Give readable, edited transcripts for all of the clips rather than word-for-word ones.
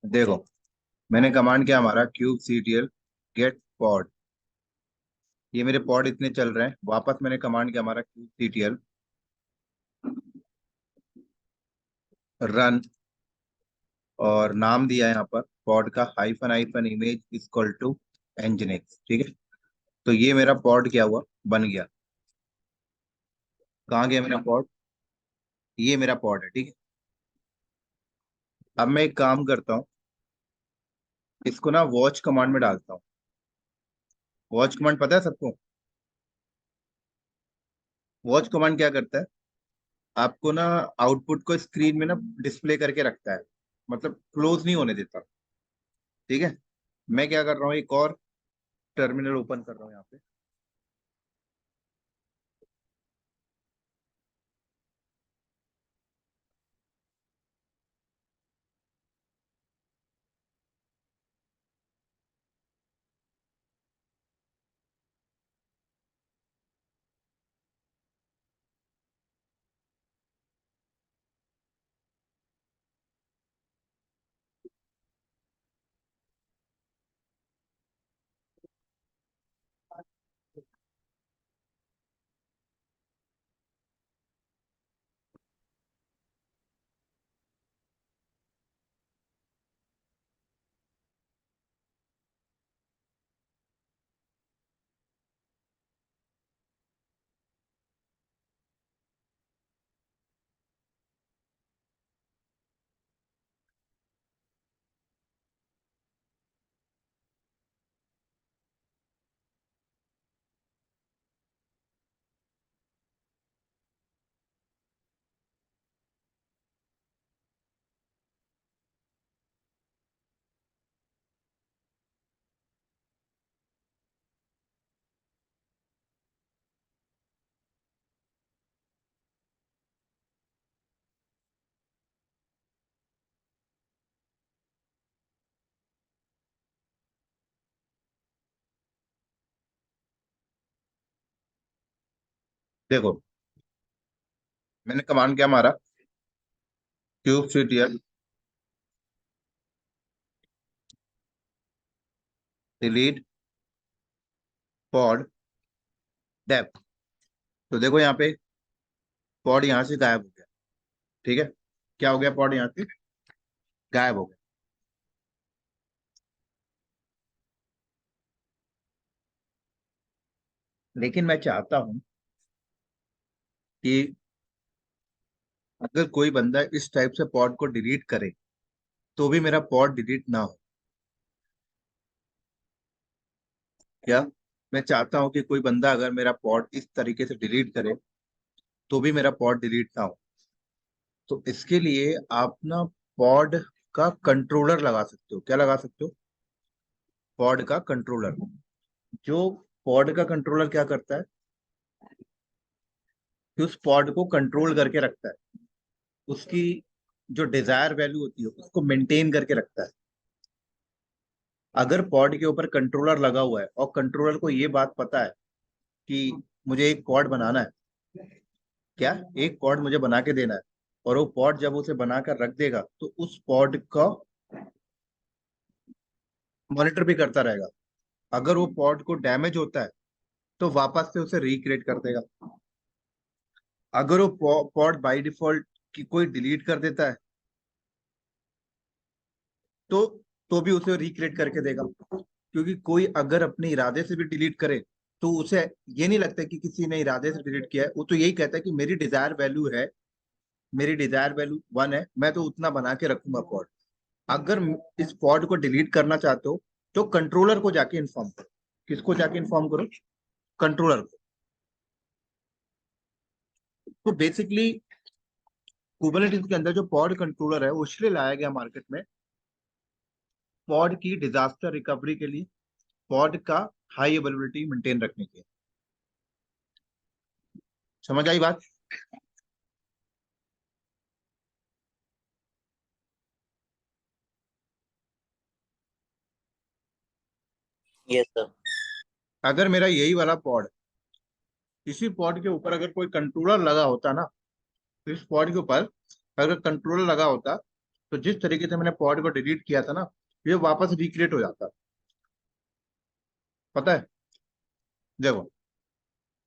देखो, मैंने कमांड किया हमारा क्यूब सीटीएल गेट पॉड। ये मेरे पॉड इतने चल रहे हैं। वापस मैंने कमांड किया हमारा क्यूब सीटीएल रन, और नाम दिया है यहाँ पर पॉड का hyphen hyphen image equal to nginx. ठीक है, तो ये मेरा पॉड क्या हुआ, बन गया। कहाँ गया मेरा पॉड? ये मेरा पॉड है। ठीक है, अब मैं एक काम करता हूँ, इसको ना वॉच कमांड में डालता हूँ। वॉच कमांड पता है सबको? वॉच कमांड क्या करता है, आपको ना आउटपुट को स्क्रीन में ना डिस्प्ले करके रखता है, मतलब क्लोज नहीं होने देता। ठीक है, मैं क्या कर रहा हूँ, एक और टर्मिनल ओपन कर रहा हूँ यहाँ पे। देखो, मैंने कमांड किया हमारा cube CTL delete pod depth. तो देखो यहाँ पे पॉड यहाँ से गायब हो गया। ठीक है, क्या हो गया, पॉड यहाँ से गायब हो गया। लेकिन मैं चाहता हूँ कि अगर कोई बंदा इस टाइप से पॉड को डिलीट करे तो भी मेरा पॉड डिलीट ना हो। क्या? मैं चाहता हूँ कि कोई बंदा अगर मेरा पॉड इस तरीके से डिलीट करे तो भी मेरा पॉड डिलीट ना हो। तो इसके लिए आप ना पॉड का कंट्रोलर लगा सकते हो। क्या लगा सकते हो? पॉड का कंट्रोलर। जो पॉड का कंट्रोलर क्या करता है कि उस पॉड को कंट्रोल करके रखता है, उसकी जो डिजायर वैल्यू होती है उसको मेंटेन करके रखता है। अगर पॉड के ऊपर कंट्रोलर लगा हुआ है और कंट्रोलर को ये बात पता है कि मुझे एक पॉड बनाना है, क्या एक पॉड मुझे बना के देना है, और वो पॉड जब उसे बनाकर रख देगा तो उस पॉड का मॉनिटर भी करता रहेगा। अगर वो पॉड को डैमेज होता है तो वापस से उसे रिक्रिएट कर देगा। अगर वो पॉड बाय डिफॉल्ट की कोई डिलीट कर देता है तो भी उसे रिक्रिएट करके देगा। क्योंकि कोई अगर अपने इरादे से भी डिलीट करे तो उसे ये नहीं लगता कि किसी ने इरादे से डिलीट किया है, वो तो यही कहता है कि मेरी डिजायर वैल्यू है, मेरी डिजायर वैल्यू 1 है, मैं तो उतना बना के रखूंगा पॉड। अगर इस पॉड को डिलीट करना चाहते हो तो कंट्रोलर को जाके इन्फॉर्म करो। किसको जाके इन्फॉर्म करो? कंट्रोलर को। तो बेसिकली कुबरनेटिस के अंदर जो पॉड कंट्रोलर है वो इसलिए लाया गया मार्केट में, पॉड की डिजास्टर रिकवरी के लिए, पॉड का हाई अवेलेबिलिटी मेंटेन रखने के लिए। समझ आई बात? Yes sir. अगर मेरा यही वाला पॉड, इसी पॉड के ऊपर अगर कोई कंट्रोलर लगा होता ना, तो इस पॉड के ऊपर अगर कंट्रोलर लगा होता तो जिस तरीके से मैंने पॉड को डिलीट किया था ना, ये वापस रिक्रिएट हो जाता। पता है, देखो,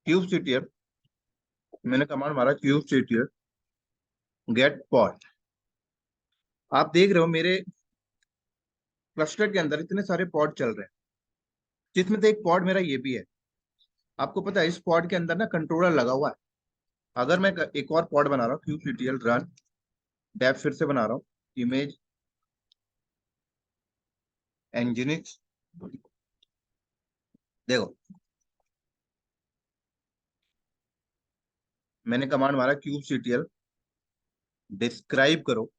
क्यूब सीटीएल, मैंने कमांड मारा क्यूब सीटीएल गेट पॉड। आप देख रहे हो मेरे क्लस्टर के अंदर इतने सारे पॉड चल रहे हैं, जिसमें से एक पॉड मेरा ये भी है। आपको पता है इस पॉड के अंदर ना कंट्रोलर लगा हुआ है। अगर मैं एक और पॉड बना रहा हूँ, क्यूबसीटीएल रन डेप, फिर से बना रहा हूँ, इमेज एंजिनिक्स, देखो मैंने कमांड मारा क्यूबसीटीएल डिस्क्राइब करो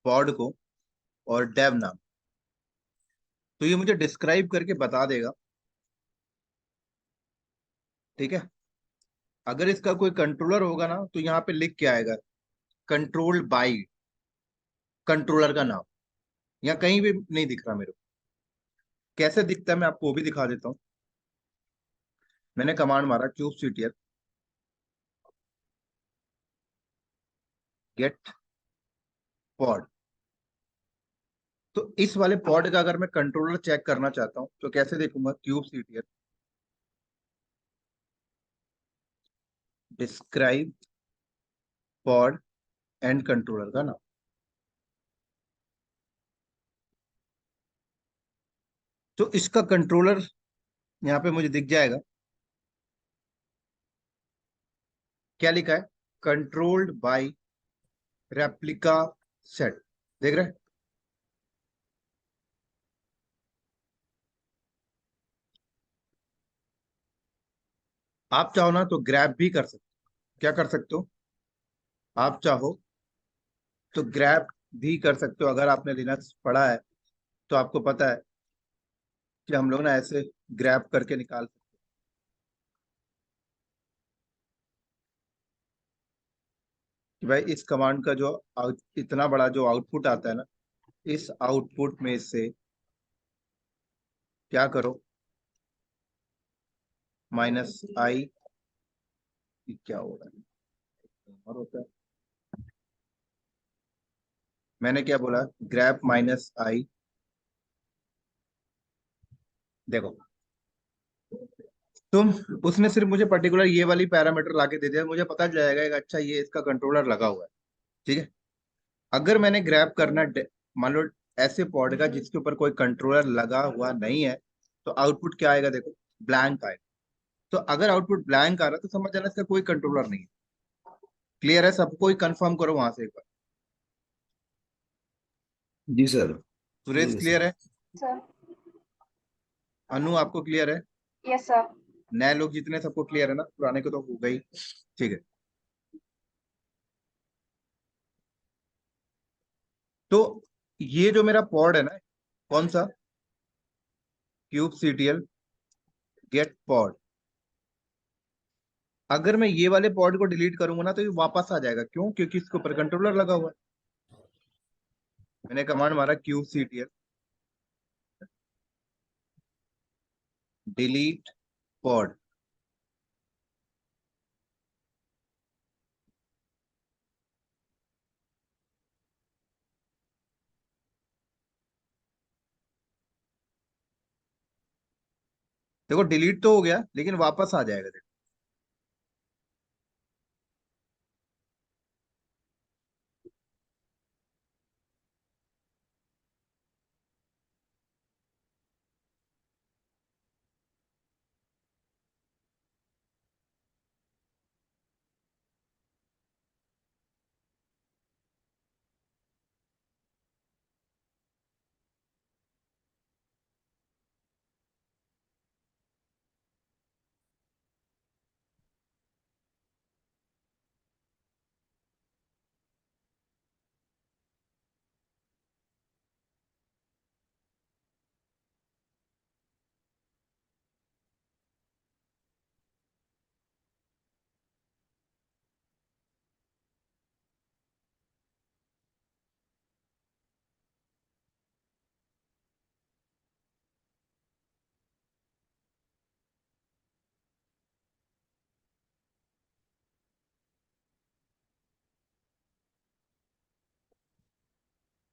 पॉड को और डेव नाम। तो ये मुझे डिस्क्राइब करके बता देगा, ठीक है। अगर इसका कोई कंट्रोलर होगा ना, तो यहाँ पे लिख के आएगा कंट्रोल्ड बाय कंट्रोलर का नाम। यहाँ कहीं भी नहीं दिख रहा मेरे को। कैसे दिखता है मैं आपको वो भी दिखा देता हूँ। मैंने कमांड मारा क्यूबसीटीएल गेट पॉड। तो इस वाले पॉड का अगर मैं कंट्रोलर चेक करना चाहता हूँ तो कैसे देखूंगा, क्यूबसीटीएल डिस्क्राइब पॉड एंड कंट्रोलर का नाम। तो इसका कंट्रोलर यहाँ पे मुझे दिख जाएगा। क्या लिखा है, कंट्रोल्ड बाय रेप्लिका सेट, देख रहे हैं। आप चाहो ना तो ग्रैब भी कर सकते हो। क्या कर सकते हो, आप चाहो तो ग्रैब भी कर सकते हो। अगर आपने लिनक्स पढ़ा है तो आपको पता है कि हम लोग ना ऐसे ग्रैब करके निकाल सकते हैं कि भाई इस कमांड का जो इतना बड़ा जो आउटपुट आता है ना, इस आउटपुट में से क्या करो, -i, क्या हो रहा है और होता है। मैंने क्या बोला, ग्रैप -i, देखो तुम, उसने सिर्फ मुझे पर्टिकुलर ये वाली पैरामीटर लाके दे दिया, मुझे पता चल जाएगा कि अच्छा ये इसका कंट्रोलर लगा हुआ है, ठीक है। अगर मैंने ग्रैब करना मान लो ऐसे पॉड का जिसके ऊपर कोई कंट्रोलर लगा हुआ नहीं है, तो आउटपुट क्या आएगा, देखो ब्लैंक आएगा। तो अगर आउटपुट ब्लैंक आ रहा है तो समझ जाना इसका कोई कंट्रोलर नहीं है। क्लियर है सबको, ही कंफर्म करो वहां से एक बार। जी सर। सुरेश ठीक है क्लियर सर। है, सर। अनु आपको क्लियर है, यस सर। नए लोग जितने सबको क्लियर है ना, पुराने को तो हो गई, ठीक है। तो ये जो मेरा पॉड है ना, कौन सा, क्यूब सीटीएल गेट पॉड, अगर मैं ये वाले पॉड को डिलीट करूंगा ना तो ये वापस आ जाएगा। क्यों, क्योंकि इसके ऊपर कंट्रोलर लगा हुआ है। मैंने कमांड मारा क्यूब सीटीएल डिलीट पॉड। देखो डिलीट तो हो गया लेकिन वापस आ जाएगा, देखो।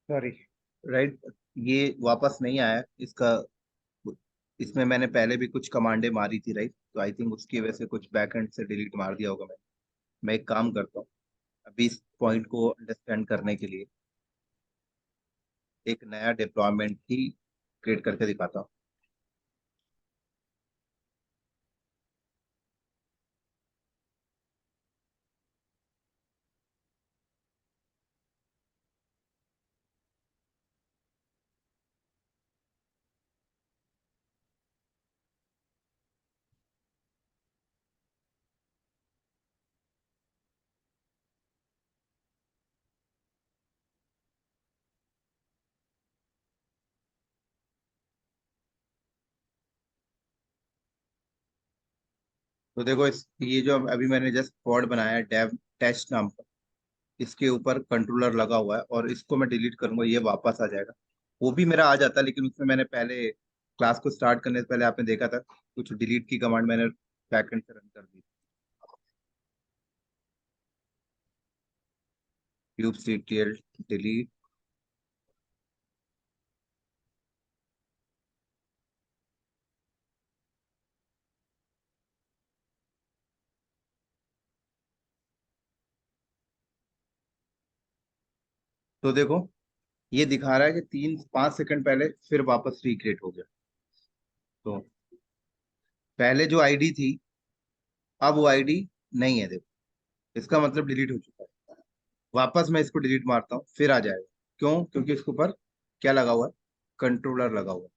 सॉरी। राइट। ये वापस नहीं आया इसका। इसमें मैंने पहले भी कुछ कमांडे मारी थी, राइट, तो आई थिंक उसकी वजह से कुछ बैकएंड से डिलीट मार दिया होगा। मैं एक काम करता हूँ, अभी इस पॉइंट को अंडरस्टैंड करने के लिए एक नया डिप्लॉयमेंट ही क्रिएट करके दिखाता हूँ। तो देखो, इस ये जो अभी मैंने जस्ट पॉड बनाया है डेव टेस्ट नाम का, इसके ऊपर कंट्रोलर लगा हुआ है, और इसको मैं डिलीट करूंगा ये वापस आ जाएगा। वो भी मेरा आ जाता, लेकिन उसमें मैंने पहले क्लास को स्टार्ट करने से पहले आपने देखा था कुछ डिलीट की कमांड मैंने बैकएंड से रन कर दी। kubectl delete. तो देखो, ये दिखा रहा है कि 3-5 सेकंड पहले फिर वापस रिक्रिएट हो गया। तो पहले जो आईडी थी, अब वो आईडी नहीं है, देखो, इसका मतलब डिलीट हो चुका है। वापस मैं इसको डिलीट मारता हूँ, फिर आ जाएगा। क्यों? क्योंकि इसके ऊपर क्या लगा हुआ है? कंट्रोलर लगा हुआ है।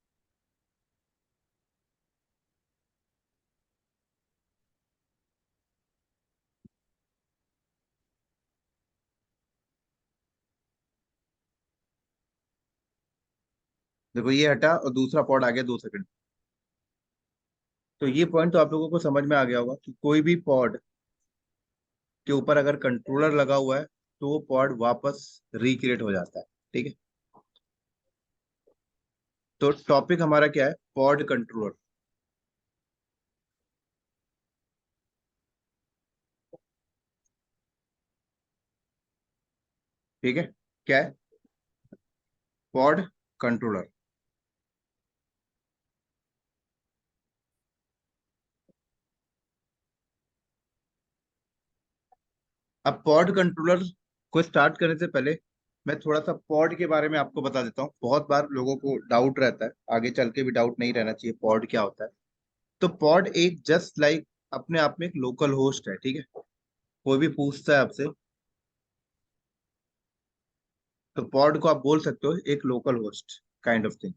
देखो, ये हटा और दूसरा पॉड आ गया 2 सेकंड। तो ये पॉइंट तो आप लोगों को समझ में आ गया होगा कि कोई भी पॉड के ऊपर अगर कंट्रोलर लगा हुआ है तो वो पॉड वापस रिक्रिएट हो जाता है। ठीक है। तो टॉपिक हमारा क्या है? Pod controller. ठीक है। क्या है? Pod controller. अब पॉड कंट्रोलर को स्टार्ट करने से पहले मैं थोड़ा सा पॉड के बारे में आपको बता देता हूँ। बहुत बार लोगों को डाउट रहता है, आगे चल के भी डाउट नहीं रहना चाहिए, पॉड क्या होता है। तो पॉड एक जस्ट लाइक अपने आप में एक लोकल होस्ट है। ठीक है। कोई भी पूछता है आपसे तो पॉड को आप बोल सकते हो एक local host kind of thing.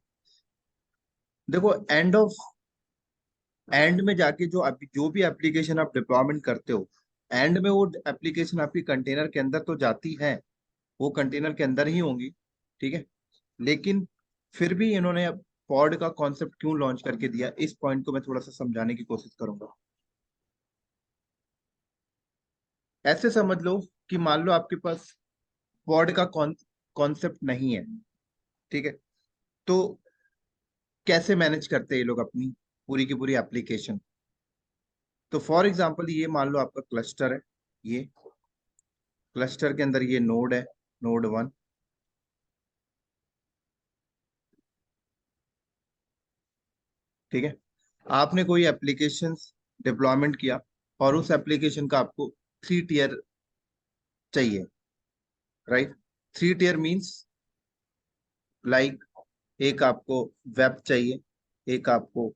देखो, एंड में जाके जो भी एप्लीकेशन आप डिप्लॉयमेंट करते हो, एंड में वो एप्लीकेशन आपकी कंटेनर के अंदर तो जाती है, वो कंटेनर के अंदर ही होंगी। ठीक है। लेकिन फिर भी इन्होंने पॉड का कॉन्सेप्ट क्यों लॉन्च करके दिया, इस पॉइंट को मैं थोड़ा सा समझाने की कोशिश करूंगा। ऐसे समझ लो कि मान लो आपके पास पॉड का कॉन्सेप्ट नहीं है। ठीक है। तो कैसे मैनेज करते हैं ये लोग अपनी पूरी की पूरी एप्लीकेशन? तो फॉर एग्जांपल ये मान लो आपका क्लस्टर है। ये क्लस्टर के अंदर ये नोड है, नोड 1। ठीक है। आपने कोई एप्लीकेशन डिप्लॉयमेंट किया और उस एप्लीकेशन का आपको 3 टियर चाहिए, राइट। 3 टियर मीन्स लाइक, एक आपको वेब चाहिए, एक आपको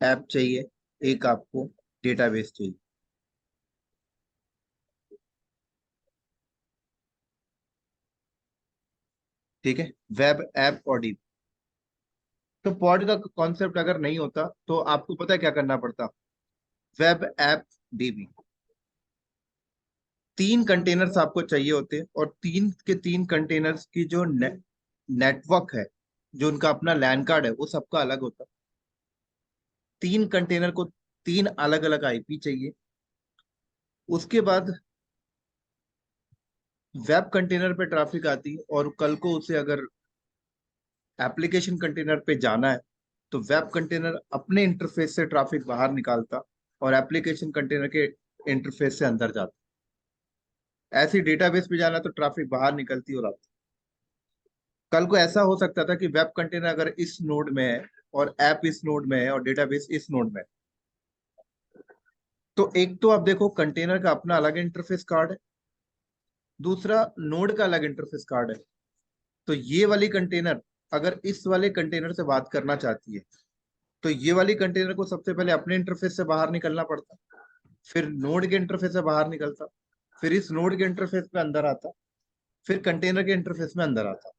ऐप चाहिए, एक आपको डेटाबेस चाहिए। ठीक है। वेब, ऐप और डी। तो पॉड का कॉन्सेप्ट अगर नहीं होता तो आपको पता है क्या करना पड़ता? वेब, ऐप, डीबी, 3 कंटेनर्स आपको चाहिए होते, और 3 के 3 कंटेनर्स की जो नेटवर्क है, जो उनका अपना लैन कार्ड है, वो सबका अलग होता। 3 कंटेनर को 3 अलग अलग आईपी चाहिए। उसके बाद वेब कंटेनर पे ट्रैफिक आती है, और कल को उसे अगर एप्लीकेशन कंटेनर पे जाना है तो वेब कंटेनर अपने इंटरफेस से ट्रैफिक बाहर निकालता और एप्लीकेशन कंटेनर के इंटरफेस से अंदर जाता। ऐसे डेटाबेस पे जाना तो ट्रैफिक बाहर निकलती और आती। कल को ऐसा हो सकता था कि वेब कंटेनर अगर इस नोड में है और ऐप इस नोड में है और डेटाबेस इस नोड में है, तो एक तो आप देखो कंटेनर का अपना अलग इंटरफेस कार्ड है, दूसरा नोड का अलग इंटरफेस कार्ड है। तो ये वाली कंटेनर अगर इस वाले कंटेनर से बात करना चाहती है, तो ये वाली कंटेनर को सबसे पहले अपने इंटरफेस से बाहर निकलना पड़ता, फिर नोड के इंटरफेस से बाहर निकलता, फिर इस नोड के इंटरफेस में अंदर आता, फिर कंटेनर के इंटरफेस में अंदर आता।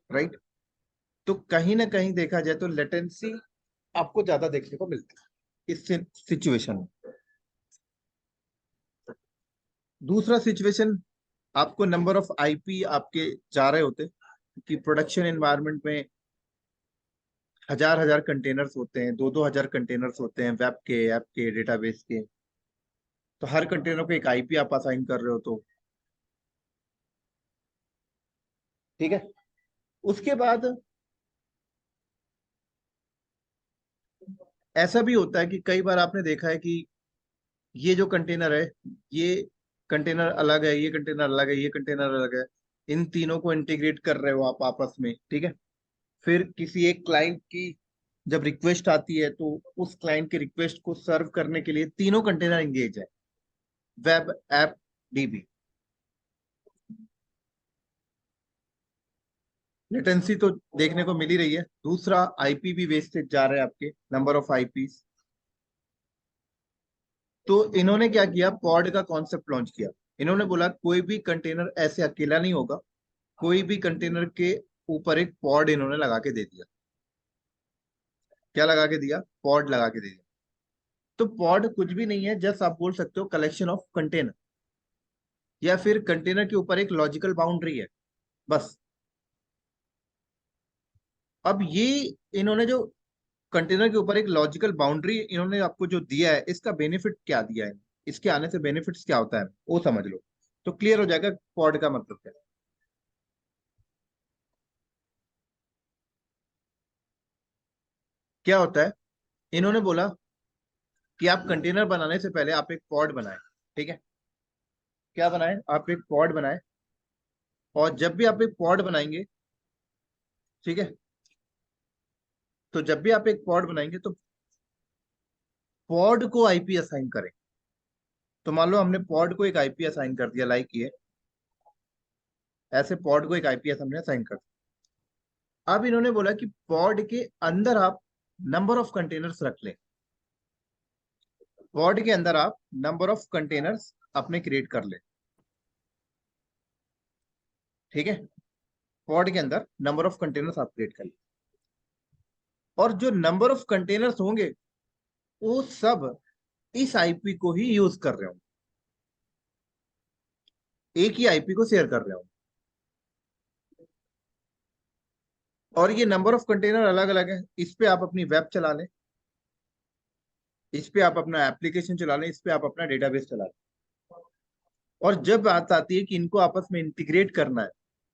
राइट। तो कहीं ना कहीं देखा जाए तो लेटेंसी आपको ज्यादा देखने को मिलती है इस सिचुएशन में। दूसरा सिचुएशन, आपको नंबर ऑफ आईपी आपके जा रहे होते कि प्रोडक्शन एनवायरनमेंट में हजार हजार कंटेनर्स होते हैं, दो दो हजार कंटेनर्स होते हैं, वेब के, ऐप के, डेटाबेस के। तो हर कंटेनर को एक आईपी आप असाइन कर रहे हो, तो ठीक है। उसके बाद ऐसा भी होता है कि कई बार आपने देखा है कि ये जो कंटेनर है, ये कंटेनर अलग है, ये कंटेनर अलग है, ये कंटेनर अलग है। इन तीनों को इंटीग्रेट कर रहे हो आप आपस में, ठीक है। फिर किसी एक क्लाइंट की जब रिक्वेस्ट आती है, तो उस क्लाइंट के रिक्वेस्ट को सर्व करने के लिए तीनों कंटेनर एंगेज है, वेब, ऐप, डीबी। लेटेंसी तो देखने को मिल ही रही है। दूसरा, आईपी भी वेस्टेज जा रहे हैं आपके, नंबर ऑफ आईपी। तो इन्होंने क्या किया, पॉड का कॉन्सेप्ट लॉन्च किया। इन्होंने बोला कोई भी कंटेनर ऐसे अकेला नहीं होगा, कोई भी कंटेनर के ऊपर एक पॉड इन्होंने लगा के दे दिया। क्या लगा के दिया? पॉड लगा के दे दिया। तो पॉड कुछ भी नहीं है, जस्ट आप बोल सकते हो कलेक्शन ऑफ कंटेनर, या फिर कंटेनर के ऊपर एक लॉजिकल बाउंड्री है, बस। अब ये इन्होंने जो कंटेनर के ऊपर एक लॉजिकल बाउंड्री इन्होंने आपको जो दिया है, इसका बेनिफिट क्या दिया है, इसके आने से बेनिफिट्स क्या होता है, वो समझ लो, तो क्लियर हो जाएगा पॉड का मतलब क्या है। क्या होता है, इन्होंने बोला कि आप कंटेनर बनाने से पहले आप एक पॉड बनाए, ठीक है। क्या बनाए? आप एक पॉड बनाए। और जब भी आप एक पॉड बनाएंगे, ठीक है, तो जब भी आप एक पॉड बनाएंगे तो पॉड को आईपी असाइन करें। तो मान लो हमने पॉड को एक आईपी असाइन कर दिया, लाइक ये ऐसे पॉड को एक आईपी हमने असाइन कर दिया। अब इन्होंने बोला कि पॉड के अंदर आप नंबर ऑफ कंटेनर्स रख लें। पॉड के अंदर आप नंबर ऑफ कंटेनर्स अपने क्रिएट कर लें, ठीक है। पॉड के अंदर नंबर ऑफ कंटेनर्स आप क्रिएट कर लें, और जो नंबर ऑफ कंटेनर्स होंगे वो सब इस आईपी को ही यूज कर रहे होंगे, एक ही आईपी को शेयर कर रहे होंगे। और ये नंबर ऑफ कंटेनर अलग अलग है। इस पे आप अपनी वेब चला लें, इस पे आप अपना एप्लीकेशन चला लें, इस पे आप अपना डेटाबेस चला लें। और जब बात आती है कि इनको आपस में इंटीग्रेट करना है,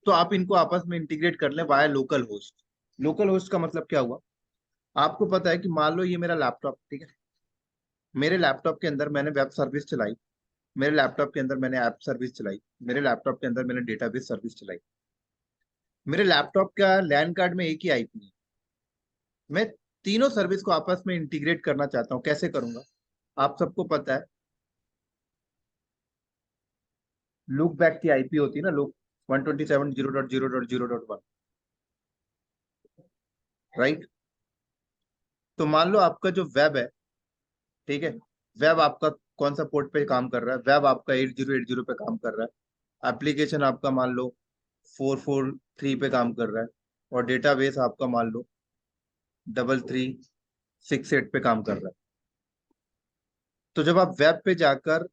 तो आप इनको आपस में इंटीग्रेट कर लें via local host. Local host का मतलब क्या हुआ? आपको पता है कि मान लो ये मेरा लैपटॉप, ठीक है। मेरे लैपटॉप के अंदर मैंने वेब सर्विस चलाई, मेरे लैपटॉप के अंदर मैंने ऐप सर्विस चलाई, मेरे लैपटॉप के अंदर मैंने डेटाबेस सर्विस चलाई। मेरे लैपटॉप का लैन कार्ड में एक ही आईपी है। मैं तीनों सर्विस को आपस में इंटीग्रेट करना चाहता हूँ, कैसे करूंगा? आप सबको पता है, लुक बैक की आईपी होती है ना, लुक 127.0.0.0.1। राइट। तो मान लो आपका जो वेब है, ठीक है, वेब आपका कौन सा पोर्ट पे काम कर रहा है? वेब आपका 8080 पे काम कर रहा है। एप्लीकेशन आपका मान लो 443 पे काम कर रहा है। और डेटाबेस आपका मान लो 3368 पे काम कर रहा है। तो जब आप वेब पे जाकर,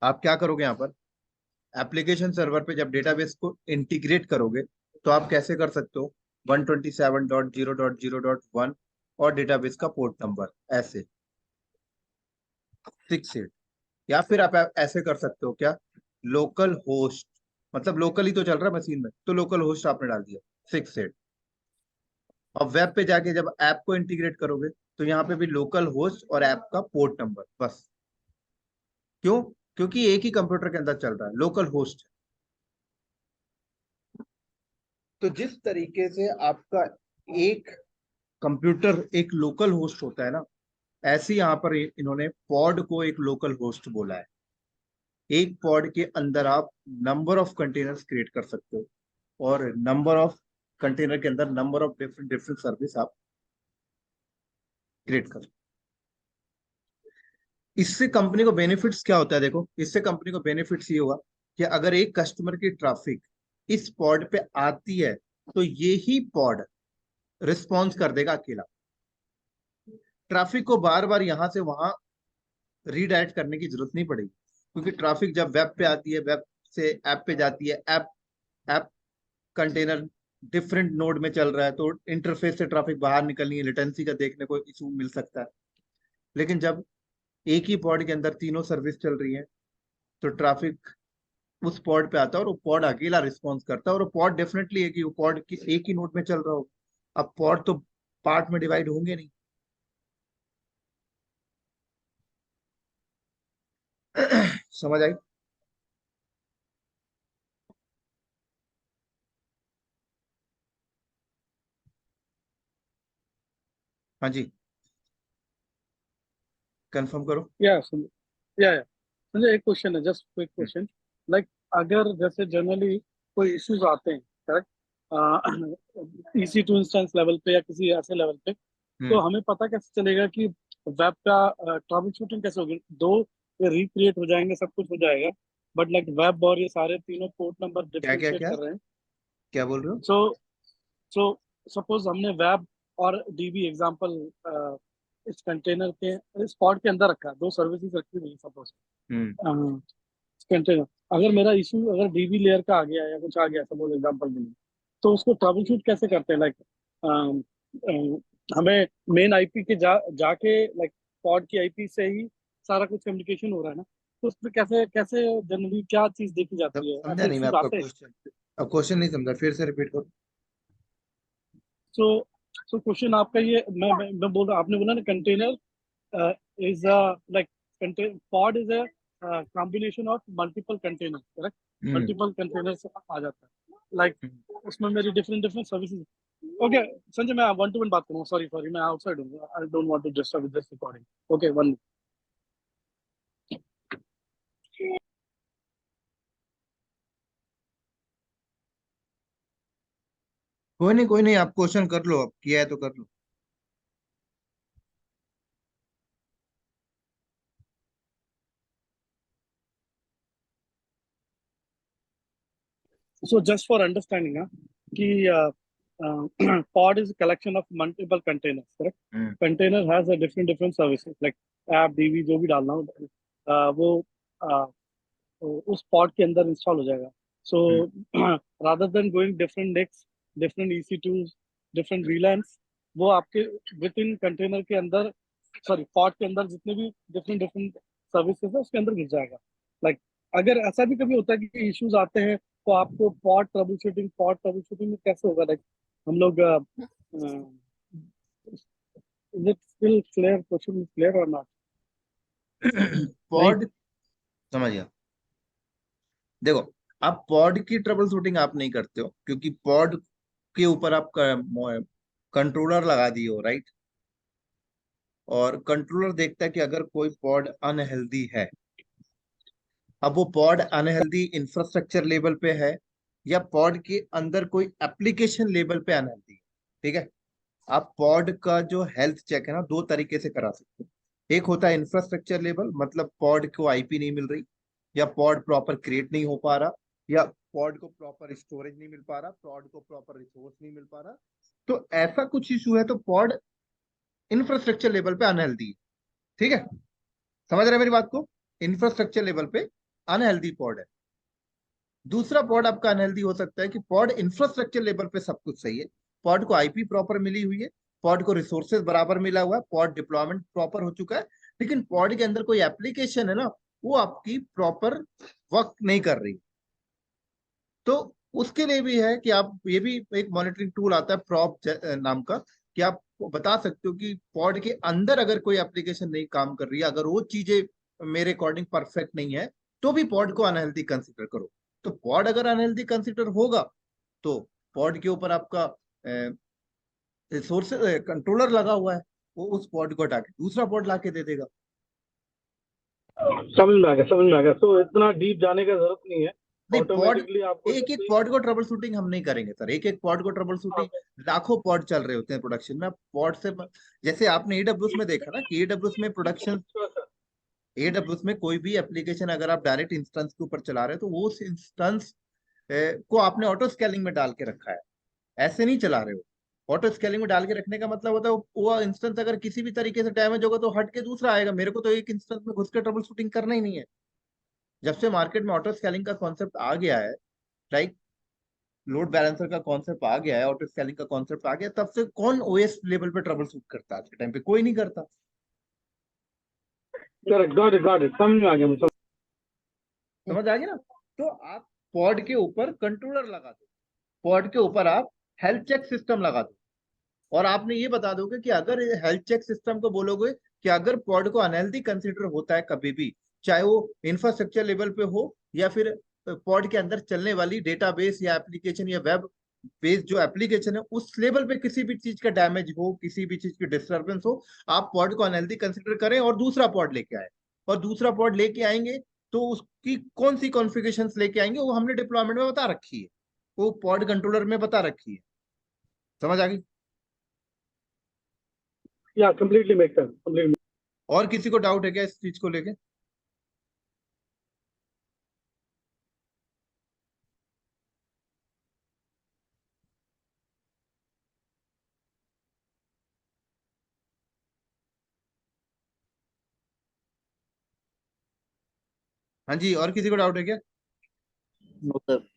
आप क्या करोगे यहाँ पर, एप्लीकेशन सर्वर पे जब डेटाबेस को इंटीग्रेट करोगे, तो आप कैसे कर सकते हो? 127.0.0.1 और डेटाबेस का पोर्ट नंबर ऐसे 68। या फिर आप ऐसे कर सकते हो, क्या, लोकल होस्ट, मतलब लोकल ही तो चल रहा है मशीन में, तो लोकल होस्ट आपने डाल दिया 68। और वेब पे जाके जब ऐप को इंटीग्रेट करोगे, तो यहाँ पे भी लोकल होस्ट और ऐप का पोर्ट नंबर, बस। क्यों? क्योंकि एक ही कंप्यूटर के अंदर चल रहा है, लोकल होस्ट। तो जिस तरीके से आपका एक कंप्यूटर एक लोकल होस्ट होता है ना, ऐसे यहाँ पर इन्होंने पॉड को एक लोकल होस्ट बोला है। एक पॉड के अंदर आप नंबर ऑफ कंटेनर्स क्रिएट कर सकते हो, और नंबर ऑफ कंटेनर के अंदर number of different different service आप क्रिएट कर सकते हो। इससे कंपनी को बेनिफिट्स क्या होता है? देखो, इससे कंपनी को बेनिफिट्स ये होगा कि अगर एक कस्टमर की ट्रैफिक इस पॉड पे आती है, तो ये ही पॉड रिस्पॉन्स कर देगा अकेला। ट्रैफिक को बार बार यहां से वहां रीडायरेक्ट करने की जरूरत नहीं पड़ेगी, क्योंकि ट्रैफिक जब वेब पे आती है, वेब से ऐप पे जाती है, app app container different node में चल रहा है, तो इंटरफेस से ट्रैफिक बाहर निकलनी है, लेटेंसी का देखने को इशू मिल सकता है। लेकिन जब एक ही पॉड के अंदर तीनों सर्विस चल रही है, तो ट्रैफिक उस पॉड पे आता है और वो पॉड अकेला रिस्पॉन्स करता है, और वो पॉड डेफिनेटली है कि वो पॉड की एक ही नोड में चल रहा हो। अब पॉड तो पार्ट में डिवाइड होंगे नहीं। समझ आई? हाँ जी, कंफर्म करो। या या मुझे एक क्वेश्चन है, जस्ट क्विक क्वेश्चन। लाइक अगर जैसे जनरली कोई इश्यूज आते हैं, करेक्ट, EC2 इंस्टेंस लेवल पे या किसी ऐसे लेवल पे, तो हम्म। हमें पता कैसे चलेगा कि वेब का ट्रबल शूटिंग कैसे होगी? दो ये रिक्रिएट हो जाएंगे, सब कुछ हो जाएगा, बट लाइक वेब और ये सारे तीनों पोर्ट नंबर क्या क्या डिफरेंशिएट क्या कर रहे हैं। क्या बोल रहे हो? सो सो सपोज हमने वेब और DB एग्जांपल इस कंटेनर के इस पॉड के अंदर रखा, दो सर्विसेज रखी हुई सपोज हम्म। कंटेनर। अगर मेरा इशू अगर DB लेयर का आ गया या कुछ आ गया सपोज एग्जांपल के लिए, तो उसको ट्रबल शूट कैसे करते हैं? लाइक हमें मेन आईपी के जाके लाइक पॉड की आईपी से ही सारा कुछ कम्युनिकेशन हो रहा है ना, तो उसमें कैसे कैसे जनरली क्या चीज देखी जाती है? समझा ऐसे नहीं मैं इश्यूज आपका आते हैं? क्वेश्चन। अब क्वेश्चन नहीं समझा, फिर से रिपीट करो। सो सो क्वेश्चन आपका ये, मैं बोल रहा, आपने बोला ना container is like pod is a combination of multiple containers, correct? Hmm. Multiple containers आ जाता है, like उसमें मेरी different different services. Okay Sanjay, मैं वन टू वन बात करूँ, सॉरी सॉरी, मैं आउटसाइड हूँ, I don't want to disturb with this recording. Okay one. कोई नहीं, कोई नहीं, आप क्वेश्चन कर लो, अब किया है तो कर लो। So just for understanding, कि pod is a collection of multiple containers, correct? Hmm. Container has a different services like app, DB, जो भी डालना हो, वो उस pod के अंदर इंस्टॉल हो जाएगा। So हम्म। rather than going different NICs, different EC2s, different VLANs, वो आपके विद इन कंटेनर के अंदर, सॉरी pod के अंदर जितने भी डिफरेंट डिफरेंट सर्विसेज है उसके अंदर घुस जाएगा। लाइक अगर ऐसा भी कभी होता है कि इश्यूज आते हैं, तो आपको पॉड ट्रबल शूटिंग में कैसे होगा? लाइक हम लोग is it still clear, question clear और नॉट? नहीं। पॉड, समझ गया। देखो, आप पॉड की ट्रबल शूटिंग आप नहीं करते हो, क्योंकि पॉड के ऊपर आप कंट्रोलर लगा दिए हो, राइट? और कंट्रोलर देखता है कि अगर कोई पॉड अनहेल्दी है, अब वो पॉड अनहेल्दी इंफ्रास्ट्रक्चर लेवल पे है या पॉड के अंदर कोई एप्लीकेशन लेवल पे अनहेल्दी है, ठीक है? आप पॉड का जो हेल्थ चेक है ना, दो तरीके से करा सकते हो। एक होता है इंफ्रास्ट्रक्चर लेवल, मतलब पॉड को आईपी नहीं मिल रही, या पॉड प्रॉपर क्रिएट नहीं हो पा रहा, या पॉड को प्रॉपर स्टोरेज नहीं मिल पा रहा, पॉड को प्रॉपर रिसोर्स नहीं मिल पा रहा। तो ऐसा कुछ इशू है तो पॉड इंफ्रास्ट्रक्चर लेवल पे अनहेल्दी है, ठीक है? समझ रहे हैं मेरी बात को? इंफ्रास्ट्रक्चर लेवल पे अनहेल्दी पॉड है। दूसरा पॉड आपका अनहेल्दी हो सकता है कि पॉड इंफ्रास्ट्रक्चर लेवल पे सब कुछ सही है, पॉड को आईपी प्रॉपर मिली हुई है, पॉड को रिसोर्सेज बराबर मिला हुआ है, पॉड डिप्लॉयमेंट प्रॉपर हो चुका है, लेकिन पॉड के अंदर कोई एप्लीकेशन है ना, वो आपकी प्रॉपर वर्क नहीं कर रही। तो उसके लिए भी है कि आप, ये भी एक मॉनिटरिंग टूल आता है प्रॉप नाम का, कि आप बता सकते हो कि पॉड के अंदर अगर कोई एप्लीकेशन नहीं काम कर रही है, अगर वो चीजें मेरे अकॉर्डिंग परफेक्ट नहीं है, तो भी पॉड को अनहेल्दी कंसिडर करो। तो पॉड अगर अनहेल्दी कंसिडर होगा तो पॉड के ऊपर आपका सोर्स कंट्रोलर लगा हुआ है, वो उस पॉड को हटा के दूसरा पॉड ला के दे देगा। समझ में आ गया, समझ में आ गया। तो इतना डीप जाने का जरूरत नहीं है, नहीं, पॉड ऑटोमेटिकली आपको एक एक पॉड को ट्रबल शूटिंग हम नहीं करेंगे सर, एक एक पॉड को ट्रबल शूटिंग, लाखों पॉड चल रहे होते हैं प्रोडक्शन में। पॉड से जैसे आपने एडब्ल्यूएस में देखा ना कि एडब्ल्यूएस में प्रोडक्शन, एडब्ल्यूएस में कोई भी एप्लीकेशन अगर आप डायरेक्ट इंस्टेंस के ऊपर चला रहे हो तो वो उस इंस्टेंस को आपने ऑटो स्केलिंग में डाल के रखा है, ऐसे नहीं चला रहे हो। ऑटो स्केलिंग में डाल के रखने का मतलब होता है वो इंस्टेंस अगर किसी भी तरीके से डैमेज होगा तो हट के दूसरा आएगा, मेरे को तो एक इंस्टेंस में घुस के ट्रबल शूटिंग करना ही नहीं है। जब से मार्केट में ऑटो स्केलिंग का कॉन्सेप्ट आ गया है, लाइक लोड बैलेंसर का कॉन्सेप्ट आ गया है, ऑटो स्केलिंग का कॉन्सेप्ट आ गया, तब से कौन ओएस लेवल पे ट्रबल शूट करता है? आज के टाइम पे कोई नहीं करता। करेक्ट, गॉट इट, समझ में आ गया मुझे। समझ आ गया ना? तो आप पॉड के ऊपर कंट्रोलर लगा दो, पॉड के ऊपर आप हेल्थ चेक सिस्टम लगा दो, और आपने ये बता दोगे कि अगर हेल्थ चेक सिस्टम को बोलोगे कि अगर पॉड को अनहेल्दी कंसिडर होता है कभी भी, चाहे वो इंफ्रास्ट्रक्चर लेवल पे हो या फिर पॉड के अंदर चलने वाली डेटाबेस या एप्लीकेशन या वेब बेस्ड जो एप्लीकेशन है उस लेवल पे किसी भी चीज का डैमेज हो, किसी भी चीज की डिस्टर्बेंस हो, आप पॉड को अनहेल्दी कंसिडर करें और दूसरा पॉड लेके आए। और दूसरा पॉड लेके आएंगे तो उसकी कौन सी कॉन्फ़िगरेशंस लेके आएंगे वो हमने डिप्लॉयमेंट में बता रखी है, वो पॉड कंट्रोलर में बता रखी है। समझ आ गई? या कंप्लीटली मेक सेंस, कंप्लीटली। और किसी को डाउट है क्या इस चीज को लेके? हाँ जी, और किसी को डाउट है क्या? No sir.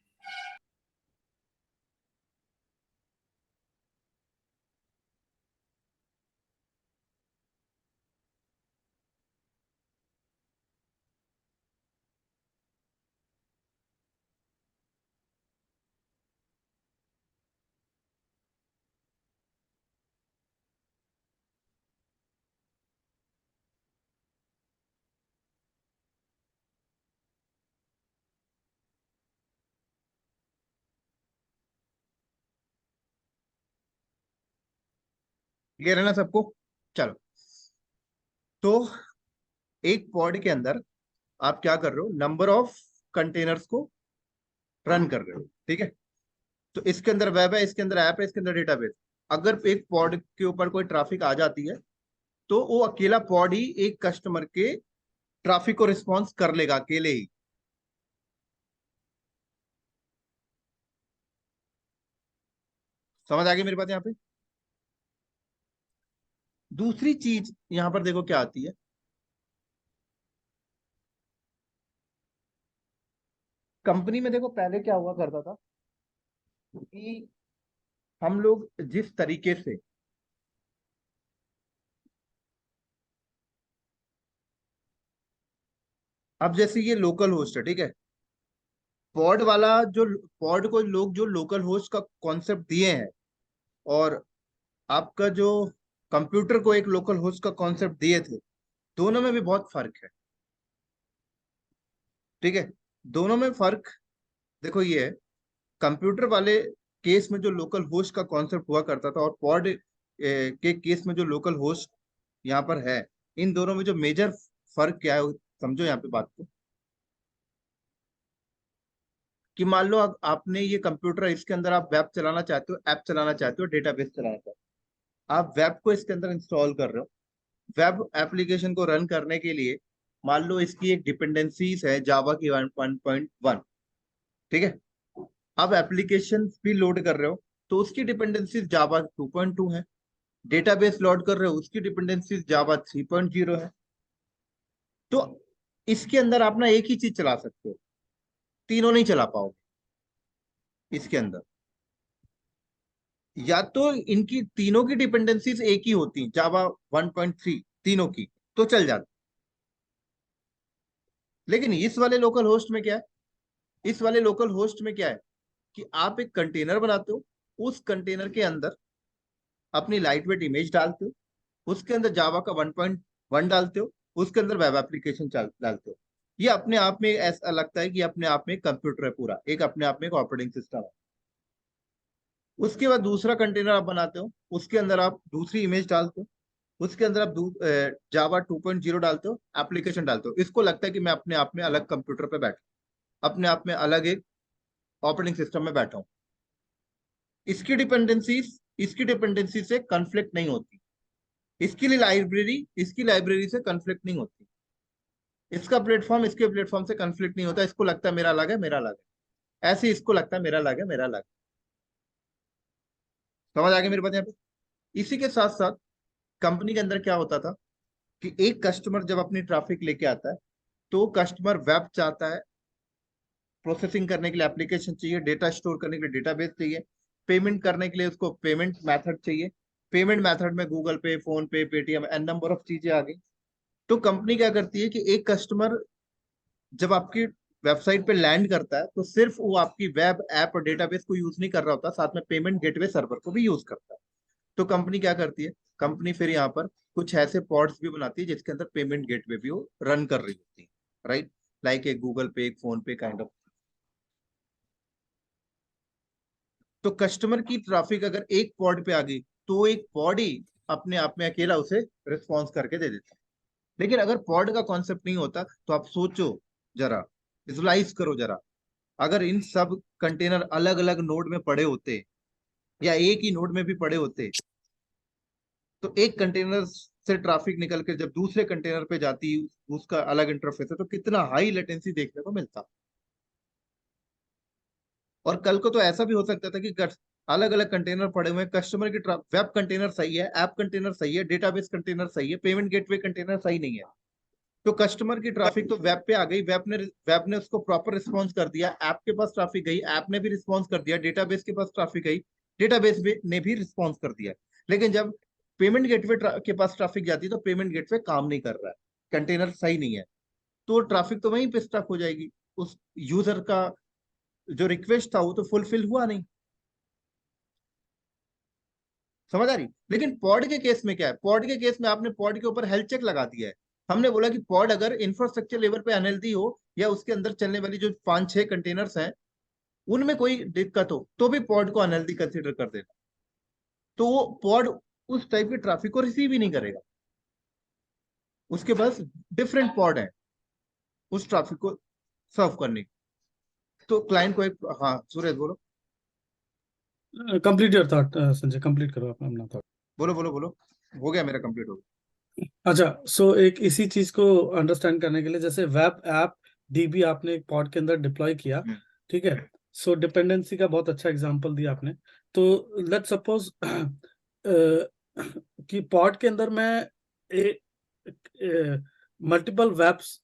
क्लियर है ना सबको? चलो, तो एक पॉड के अंदर आप क्या कर रहे हो, नंबर ऑफ कंटेनर्स को रन कर रहे हो, ठीक है? तो इसके अंदर वेब है, इसके अंदर ऐप है, इसके अंदर डेटाबेस। अगर एक पॉड के ऊपर कोई ट्रैफिक आ जाती है तो वो अकेला पॉड ही एक कस्टमर के ट्रैफिक को रिस्पॉन्स कर लेगा अकेले ही। समझ आ गई मेरी बात यहाँ पे? दूसरी चीज यहाँ पर देखो क्या आती है, कंपनी में देखो पहले क्या हुआ करता था कि हम लोग जिस तरीके से, अब जैसे ये लोकल होस्ट है, ठीक है, पॉड वाला जो पॉड को लोग जो लोकल होस्ट का कॉन्सेप्ट दिए हैं और आपका जो कंप्यूटर को एक लोकल होस्ट का कॉन्सेप्ट दिए थे, दोनों में भी बहुत फर्क है, ठीक है? दोनों में फर्क देखो ये है, कंप्यूटर वाले केस में जो लोकल होस्ट का कॉन्सेप्ट हुआ करता था और पॉड के केस में जो लोकल होस्ट यहाँ पर है, इन दोनों में जो मेजर फर्क क्या है समझो यहाँ पे बात को। कि मान लो आपने ये कंप्यूटर है, इसके अंदर आप वेब चलाना चाहते हो, ऐप चलाना चाहते हो, डेटाबेस चलाना चाहते हो, आप वेब को इसके अंदर इंस्टॉल कर रहे हो। वेब एप्लीकेशन को रन करने के लिए मान लो इसकी एक डिपेंडेंसीज है जावा की 1.1, ठीक है? अब एप्लीकेशन भी लोड कर रहे हो तो उसकी डिपेंडेंसीज जावा 2.2 है, डेटाबेस लोड कर रहे हो उसकी डिपेंडेंसीज जावा 3.0 है। तो इसके अंदर आप ना एक ही चीज चला सकते हो, तीनों नहीं चला पाओगे इसके अंदर। या तो इनकी तीनों की डिपेंडेंसीज एक ही होती जावा 1.3 तीनों की, तो चल जाता। लेकिन इस वाले लोकल होस्ट में क्या है, इस वाले लोकल होस्ट में क्या है कि आप एक कंटेनर बनाते हो, उस कंटेनर के अंदर अपनी लाइट वेट इमेज डालते हो, उसके अंदर जावा का 1.1 डालते हो, उसके अंदर वेब एप्लीकेशन डालते हो। ये अपने आप में ऐसा लगता है कि अपने आप में एक कंप्यूटर है, पूरा एक अपने आप में एक ऑपरेटिंग सिस्टम है। उसके बाद दूसरा कंटेनर आप बनाते हो, उसके अंदर आप दूसरी इमेज डालते हो, उसके अंदर आप जावा 2.0 डालते हो, एप्लीकेशन डालते हो। इसको लगता है कि मैं अपने आप में अलग कंप्यूटर पे बैठा, अपने आप में अलग एक ऑपरेटिंग सिस्टम में बैठा हूं। इसकी डिपेंडेंसी से कन्फ्लिक्ट नहीं होती। इसकी लाइब्रेरी से कन्फ्लिक्ट नहीं होती। इसका प्लेटफॉर्म इसके प्लेटफॉर्म से कन्फ्लिक्ट नहीं होता। इसको लगता है मेरा अलग है, मेरा अलग है, ऐसे इसको लगता है मेरा अलग है, मेरा अलग है। समझ आ गई मेरी बात यहाँ पे? इसी के साथ साथ कंपनी के अंदर क्या होता था कि एक कस्टमर जब अपनी ट्रैफिक लेके आता है, तो कस्टमर वेब चाहता है, प्रोसेसिंग करने के लिए एप्लीकेशन चाहिए, डेटा स्टोर करने के लिए डेटाबेस चाहिए, पेमेंट करने के लिए उसको पेमेंट मेथड चाहिए। पेमेंट मेथड में गूगल पे, फोन पे, पेटीएम, एन नंबर ऑफ चीजें आ गई। तो कंपनी क्या करती है कि एक कस्टमर जब आपकी वेबसाइट पे लैंड करता है, तो सिर्फ वो आपकी वेब ऐप और डेटाबेस को यूज नहीं कर रहा होता, साथ में पेमेंट गेटवे सर्वर को भी यूज करता है। तो कंपनी क्या करती है, कंपनी फिर यहाँ पर कुछ ऐसे पॉड्स भी बनाती है जिसके अंदर पेमेंट गेटवे भी वो रन कर रही होती है, राइट? लाइक एक गूगल पे, एक फोन पे काइंड ऑफ। तो कस्टमर की ट्रैफिक अगर एक पॉड पे आ गई, तो एक पॉड ही अपने आप में अकेला उसे रिस्पॉन्स करके दे देता है। लेकिन अगर पॉड का कॉन्सेप्ट नहीं होता, तो आप सोचो जरा, विजुलाइज करो जरा, अगर इन सब कंटेनर अलग अलग नोड में पड़े होते, या एक ही नोड में भी पड़े होते, तो एक कंटेनर से ट्रैफिक निकल के जब दूसरे कंटेनर पे जाती, उसका अलग इंटरफेस है, तो कितना हाई लेटेंसी देखने को मिलता। और कल को तो ऐसा भी हो सकता था कि अलग अलग कंटेनर पड़े हुए हैं, कस्टमर की वेब कंटेनर सही है, ऐप कंटेनर सही है, डेटाबेस कंटेनर सही है, पेमेंट गेटवे कंटेनर सही नहीं है। तो कस्टमर की ट्रैफिक तो वेब पे आ गई, वेब ने उसको प्रॉपर रिस्पॉन्स कर दिया, ऐप के पास ट्रैफिक गई, ऐप ने भी रिस्पॉन्स कर दिया, डेटाबेस के पास ट्रैफिक गई, डेटाबेस ने भी रिस्पॉन्स कर दिया। लेकिन जब पेमेंट गेटवे के पास ट्रैफिक जाती है, तो पेमेंट गेटवे काम नहीं कर रहा है, कंटेनर सही नहीं है, तो ट्रैफिक तो वहीं पे स्टक हो जाएगी। उस यूजर का जो रिक्वेस्ट था वो तो फुलफिल हुआ नहीं। समझ आ रही? लेकिन पॉड के केस में क्या है, पॉड के केस में आपने पॉड के ऊपर हेल्थ चेक लगा दिया है। हमने बोला कि पॉड अगर इंफ्रास्ट्रक्चर लेवल पे अनहेल्दी हो, या उसके अंदर चलने वाली जो 5-6 कंटेनर्स हैं उनमें कोई दिक्कत हो, तो भी पॉड को अनहेल्दी कंसिडर कर देना। तो वो पॉड उस टाइप के ट्रैफिक को रिसीव ही नहीं करेगा। उसके पास डिफरेंट पॉड है उस ट्रैफिक को सर्व करने की। तो क्लाइंट को एक, हाँ सूरज बोलो। Complete your thought Sanjay, complete करो अपना थॉट। बोलो बोलो बोलो, हो गया मेरा, कंप्लीट हो गया। अच्छा, सो एक इसी चीज को अंडरस्टैंड करने के लिए, जैसे वेब ऐप डीबी आपने एक पॉड के अंदर डिप्लॉय किया, ठीक है, सो डिपेंडेंसी का बहुत अच्छा एग्जांपल दिया आपने। तो लेट्स सपोज कि पॉड के अंदर मैं मल्टीपल वेब्स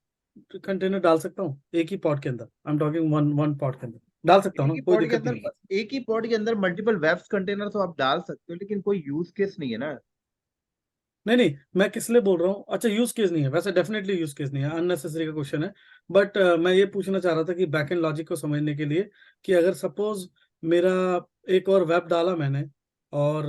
कंटेनर डाल सकता हूँ एक ही पॉड के अंदर। I am talking one one pod के अंदर डाल सकता हूँ ना, कोई दिक्कत नहीं है। एक ही पॉड के अंदर मल्टीपल वेब्स कंटेनर तो आप डाल सकते हो, लेकिन कोई यूज केस नहीं है ना। नहीं नहीं, मैं किस लिए बोल रहा हूँ, अच्छा यूज केस नहीं है, वैसे डेफिनेटली यूज केस नहीं है, अननेसेसरी का क्वेश्चन है। बट मैं ये पूछना चाह रहा था कि बैक एंड लॉजिक को समझने के लिए, कि अगर सपोज मेरा एक और वेब डाला मैंने, और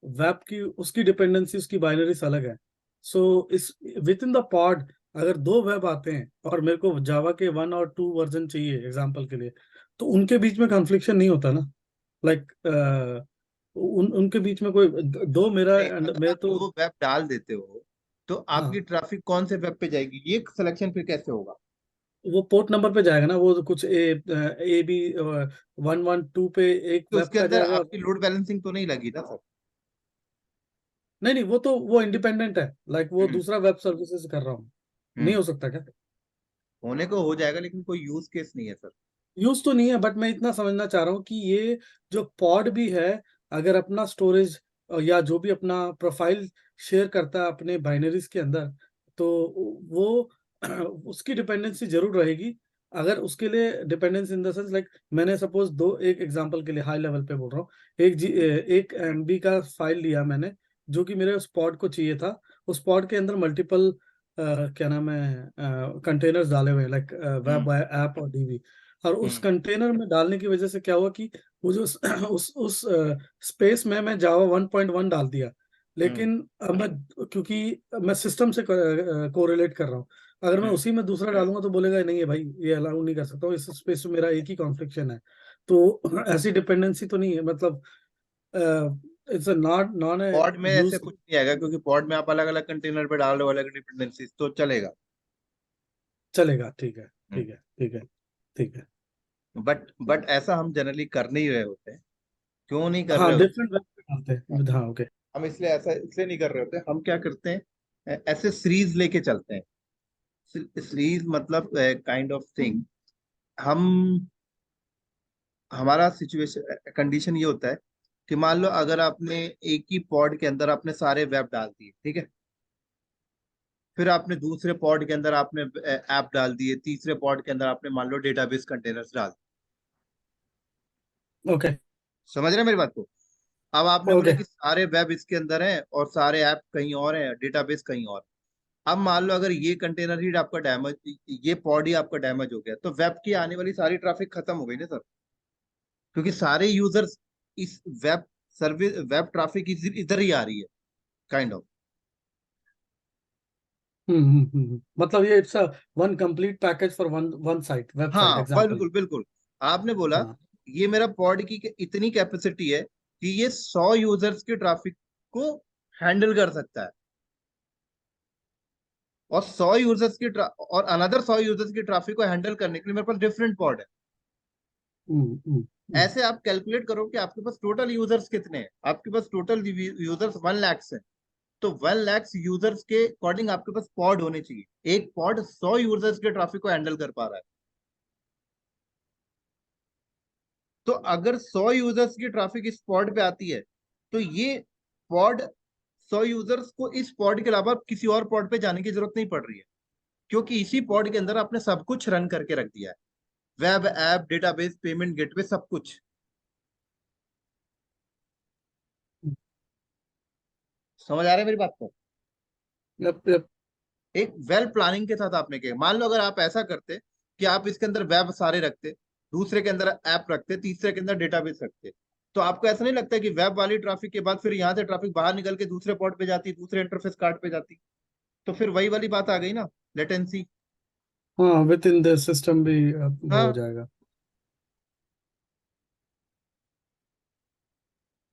वेब की उसकी डिपेंडेंसी, उसकी बाइनरीज अलग है, सो इस विद इन द पॉड अगर दो वेब आते हैं और मेरे को जावा के 1 और 2 वर्जन चाहिए एग्जाम्पल के लिए, तो उनके बीच में कॉन्फ्लिक्शन नहीं होता ना? लाइक उनके बीच में कोई दो मेरा नहीं, अगर मेरा आप तो, दो वेब डाल देते हो, तो आपकी हाँ, ट्रैफिक कौन से वेब पे जाएगी, ये सिलेक्शन फिर कैसे होगा? वो पोर्ट नंबर पे जाएगा ना, वो तो कुछ ए बी 112 पे एक तो वेब उसके का अंदर जाएगा। आपकी लोड बैलेंसिंग तो नहीं लगी ना सर? नहीं नहीं, वो तो वो इंडिपेंडेंट है, लाइक वो हम्म दूसरा वेब सर्विसेज कर रहा हूँ। नहीं हम्म हो सकता क्या? होने को हो जाएगा, लेकिन कोई यूज केस नहीं है सर। यूज तो नहीं है, बट मैं इतना समझना चाह रहा हूँ कि ये जो पॉड भी है, अगर अपना स्टोरेज या जो भी अपना प्रोफाइल शेयर करता है अपने बाइनरीज के अंदर, तो वो उसकी डिपेंडेंसी जरूर रहेगी। अगर उसके लिए dependency in the sense, like मैंने सपोज दो, एक एग्जांपल के लिए हाई लेवल पे बोल रहा हूँ, एक MB का फाइल लिया मैंने, जो कि मेरे उस पॉड को चाहिए था। उस पॉड के अंदर मल्टीपल क्या नाम है कंटेनर्स डाले हुए हैं, लाइक हम्म वेब ऐप और डीबी। और उस हम्म कंटेनर में डालने की वजह से क्या हुआ कि वो जो उस स्पेस में मैं जावा 1.1 डाल दिया, लेकिन अब मैं, क्योंकि मैं सिस्टम से कोरिलेट कर रहा हूँ, अगर मैं उसी में दूसरा डालूंगा तो बोलेगा नहीं है भाई, ये अलाउ नहीं कर सकता हूँ, इस स्पेस में मेरा एक ही कॉन्फ्लिक्शन है। तो ऐसी डिपेंडेंसी तो नहीं है, मतलब it's not non A pod में ऐसे यूज। कुछ नहीं आएगा, क्योंकि पॉड में आप अलग अलग कंटेनर पे डाल रहे हो अलग डिपेंडेंसीज, तो चलेगा। चलेगा, ठीक है, ठीक है, ठीक है, ठीक है। बट ऐसा हम जनरली कर नहीं रहे होते हैं। क्यों नहीं कर रहे हाँ, होते? डिफरेंट वेब पे डालते हाँ, हैं, हाँ, ओके। हम इसलिए ऐसा इसलिए नहीं कर रहे होते। हम क्या करते हैं, ऐसे सीरीज लेके चलते हैं। सीरीज मतलब काइंड ऑफ थिंग। हम हमारा सिचुएशन कंडीशन ये होता है कि मान लो अगर आपने एक ही पॉड के अंदर आपने सारे वेब डाल दिए, ठीक है। फिर आपने दूसरे पॉड के अंदर आपने ऐप डाल दिए, तीसरे पॉड के अंदर आपने मान लो डेटाबेस कंटेनर्स डाल दिए। ओके, समझ रहे हैं मेरी बात को? अब आपने बोला ओके। कि सारे वेब इसके अंदर हैं और सारे ऐप कहीं और हैं, डेटाबेस कहीं और। अब मान लो अगर ये कंटेनर ही आपका डैमेज, ये पॉड ही आपका डैमेज हो गया, तो वेब की आने वाली सारी ट्रैफिक खत्म हो गई ना सर। क्योंकि सारे यूजर्स इस वेब सर्विस, वेब ट्रैफिक इधर ही आ रही है, काइंड ऑफ। मतलब ये it's one complete package for one one site, website हाँ एग्जांपल। बिल्कुल बिल्कुल। आपने बोला हाँ। ये मेरा पॉड की इतनी कैपेसिटी है कि ये 100 यूजर्स के ट्रैफिक को हैंडल कर सकता है, और 100 यूजर्स की और अनदर 100 यूजर्स की ट्रैफिक को हैंडल करने के लिए मेरे पास डिफरेंट पॉड है। हम्म, हम्म, ऐसे आप कैलकुलेट करो कि आपके पास टोटल यूजर्स कितने हैं। आपके पास टोटल यूजर्स 1 लाख हैं। तो 1 लाख यूजर्स के अकॉर्डिंग आपके पास पॉड होने चाहिए। एक पॉड 100 यूजर्स के ट्रैफिक को हैंडल कर पा रहा है। तो अगर 100 यूजर्स की ट्रैफिक इस पॉड पे आती है, तो ये पॉड 100 यूजर्स को इस पॉड के अलावा किसी और पॉड पे जाने की जरूरत नहीं पड़ रही है, क्योंकि इसी पॉड के अंदर आपने सब कुछ रन करके रख दिया है। Web app, database, payment gateway, सब कुछ। समझ आ रहा है मेरी बात को? Yup, yup. एक वेल प्लानिंग के साथ आपने किया। मान लो अगर आप ऐसा करते कि आप इसके अंदर वेब सारे रखते, दूसरे के अंदर ऐप रखते, तीसरे के अंदर डेटाबेस रखते, तो आपको ऐसा नहीं लगता कि वेब वाली ट्रैफिक के बाद फिर यहाँ से ट्रैफिक बाहर निकल के दूसरे पोर्ट पे जाती, दूसरे इंटरफेस कार्ड पे जाती? तो फिर वही वाली बात आ गई ना, लेटेंसी। हाँ, विद इन द सिस्टम भी वो हो हाँ, जाएगा।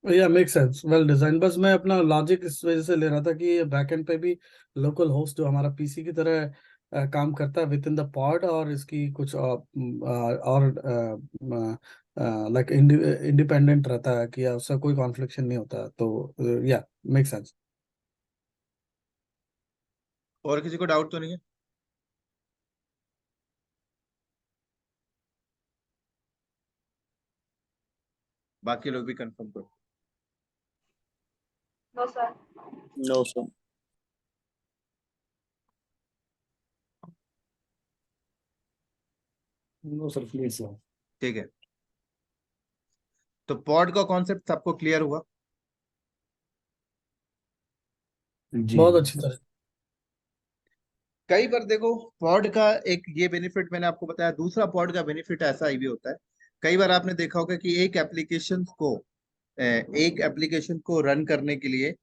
या मेक सेंस, वेल डिजाइन। बस मैं अपना लॉजिक इस वजह से ले रहा था कि ये बैकएंड पे भी लोकल होस्ट जो हमारा पीसी की तरह काम करता है विद इन द पॉड, और इसकी कुछ और लाइक इंडिपेंडेंट रहता है कि उसका कोई कॉन्फ्लिक्शन नहीं होता, तो या मेक सेंस। और किसी को डाउट तो नहीं है? बाकी लोग भी कंफर्म करो। No sir. No sir, please. ठीक है, तो पॉड का कॉन्सेप्ट सबको क्लियर हुआ? जी, बहुत अच्छी तरह। कई बार देखो, पॉड का एक ये बेनिफिट मैंने आपको बताया। दूसरा पॉड का बेनिफिट ऐसा ही भी होता है, कई बार आपने देखा होगा कि एक एप्लीकेशन को रन करने के लिए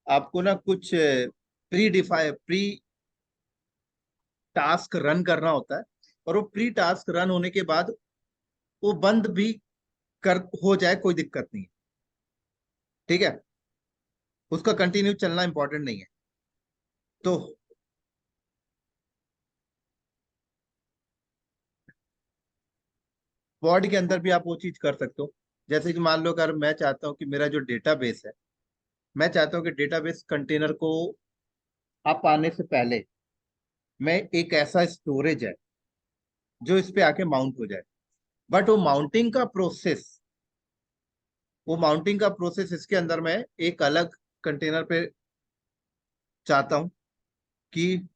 आपको ना कुछ प्री टास्क रन करना होता है। और वो प्री टास्क रन होने के बाद वो बंद भी कर हो जाए, कोई दिक्कत नहीं है, ठीक है। उसका कंटिन्यू चलना इंपॉर्टेंट नहीं है। तो पॉड के अंदर भी आप वो चीज कर सकते हो। जैसे कि मान लो अगर मैं चाहता हूँ कि मेरा जो डेटाबेस है, मैं चाहता हूँ कि डेटाबेस कंटेनर को आप आने से पहले मैं एक ऐसा स्टोरेज है जो इस पे आके माउंट हो जाए। बट वो माउंटिंग का प्रोसेस इसके अंदर मैं एक अलग कंटेनर पे चाहता हूँ कि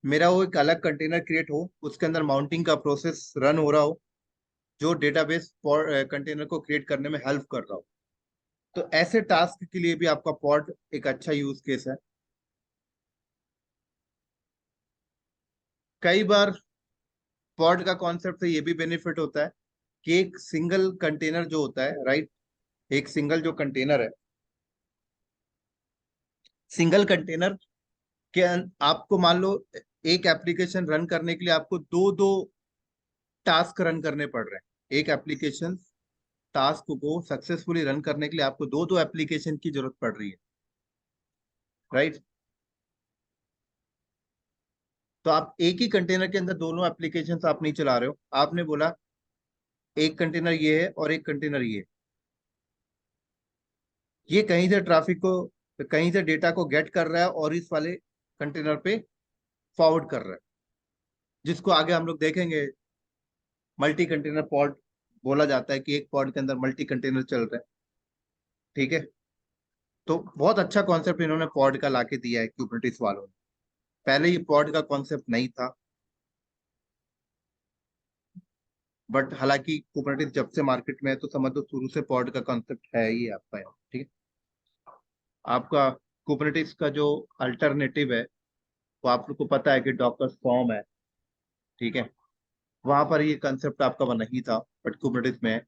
मेरा वो एक अलग कंटेनर क्रिएट हो, उसके अंदर माउंटिंग का प्रोसेस रन हो रहा हो, जो डेटाबेस कंटेनर को क्रिएट करने में हेल्प कर रहा हो। तो ऐसे टास्क के लिए भी आपका पॉड एक अच्छा यूज केस है। कई बार पॉड का कॉन्सेप्ट से ये भी बेनिफिट होता है कि एक सिंगल कंटेनर जो होता है, राइट, एक सिंगल जो कंटेनर है सिंगल कंटेनर के आपको मान लो एक एप्लीकेशन रन करने के लिए आपको दो दो टास्क रन करने पड़ रहे हैं। एक एप्लीकेशन टास्क को सक्सेसफुली रन करने के लिए आपको दो दो एप्लीकेशन की जरूरत पड़ रही है, राइट। तो आप एक ही कंटेनर के अंदर दोनों एप्लीकेशन आप नहीं चला रहे हो। आपने बोला एक कंटेनर ये है और एक कंटेनर ये कहीं से ट्रैफिक को, कहीं से डेटा को गेट कर रहा है और इस वाले कंटेनर पे फॉरवर्ड कर रहा है, जिसको आगे हम लोग देखेंगे। मल्टी कंटेनर पॉड बोला जाता है कि एक पॉड के अंदर मल्टी कंटेनर चल रहे हैं, ठीक है। तो बहुत अच्छा कॉन्सेप्ट इन्होंने पॉड का लाके दिया है क्यूबरनेटिस वालों ने। पहले ये पॉड का कॉन्सेप्ट नहीं था, बट हालांकि कुबरनेटिस जब से मार्केट में है तो समझ लो शुरू से पॉड का कॉन्सेप्ट है ही आपका यहाँ, ठीक है। आपका कुबरनेटिस का जो अल्टरनेटिव है वो आप लोग को पता है कि डॉकर फॉर्म है, ठीक है। वहां पर ये कंसेप्ट आपका वो नहीं था, बट कुबरनेटिस में है।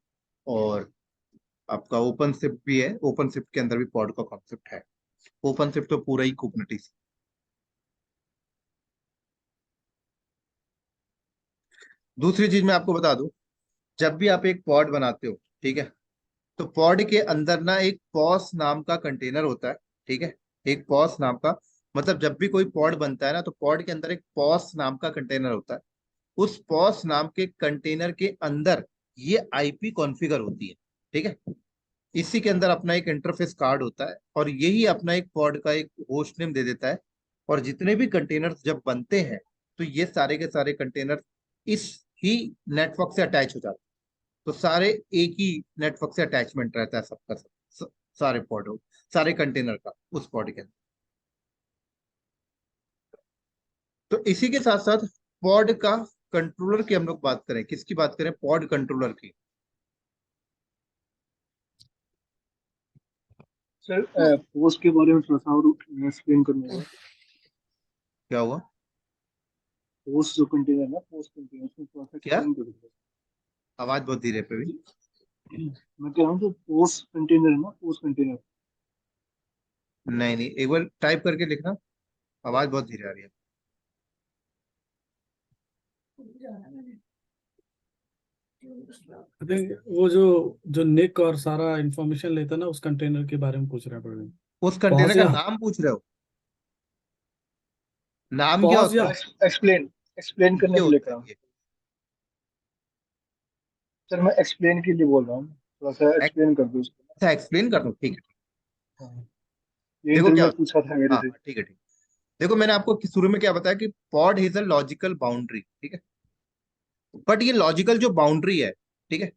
और आपका ओपन शिफ्ट भी है, ओपन शिफ्ट के अंदर भी पॉड का कॉन्सेप्ट है। ओपन शिफ्ट तो पूरा ही कुबरनेटिस। दूसरी चीज मैं आपको बता दूं, जब भी आप एक पॉड बनाते हो, ठीक है, तो पॉड के अंदर ना एक पॉस नाम का कंटेनर होता है, ठीक है। एक पॉस नाम का मतलब जब भी कोई पॉड बनता है ना तो पॉड के अंदर एक पॉस नाम का कंटेनर होता है। उस पॉस नाम के कंटेनर के अंदर ये आईपी कॉन्फ़िगर होती है, ठीक है। इसी के अंदर अपना एक इंटरफेस कार्ड होता है और यही अपना एक पॉड का एक होस्ट नेम दे देता है। और जितने भी कंटेनर्स जब बनते हैं तो ये सारे के सारे कंटेनर इस ही नेटवर्क से अटैच हो जाते हैं। तो सारे एक ही नेटवर्क से अटैचमेंट रहता है सबका सब, सारे पॉड सारे कंटेनर का उस पॉड के अंदर। तो इसी के साथ साथ पॉड का कंट्रोलर की हम लोग बात करें, किसकी बात करें, पॉड कंट्रोलर की। सर पोस्ट के बारे में थोड़ा सा और एक्सप्लेन करने का। क्या हुआ? पोस्ट जो कंटेनर है, पोस्ट कंटेनर उसमें थोड़ा सा क्या एक्सप्लेन कर दीजिए। आवाज बहुत धीरे पे भी? मैं कह रहा हूँ जो पोस्ट कंटेनर है ना, पोस्ट कंटेनर। नहीं नहीं, एक बार टाइप करके लिखना, आवाज बहुत धीरे आ रही है। आई थिंक वो जो जो निक और सारा इंफॉर्मेशन लेता है ना उस कंटेनर के बारे में पूछ रहे हैं। उस पॉज कंटेनर का या नाम पूछ रहे हो? नाम क्या पॉज होता या है? एक्सप्लेन एक्सप्लेन करने ये के लिए होता कह है रहा हूँ। ये। सर मैं एक्सप्लेन के लिए बोल रहा हूँ, थोड़ा सा एक्सप्लेन कर दो उसको। अच्छा एक्सप्लेन कर दो, ठीक है। हाँ, ये देखो इंटरव्यू क्या में होता पूछा था है, मेरे हाँ से। हाँ, ठीक है ठीक। देखो मैंने आपको शुरू में क्या बताया कि pod is a logical boundary, ठीक है। बट ये लॉजिकल जो बाउंड्री है, ठीक है,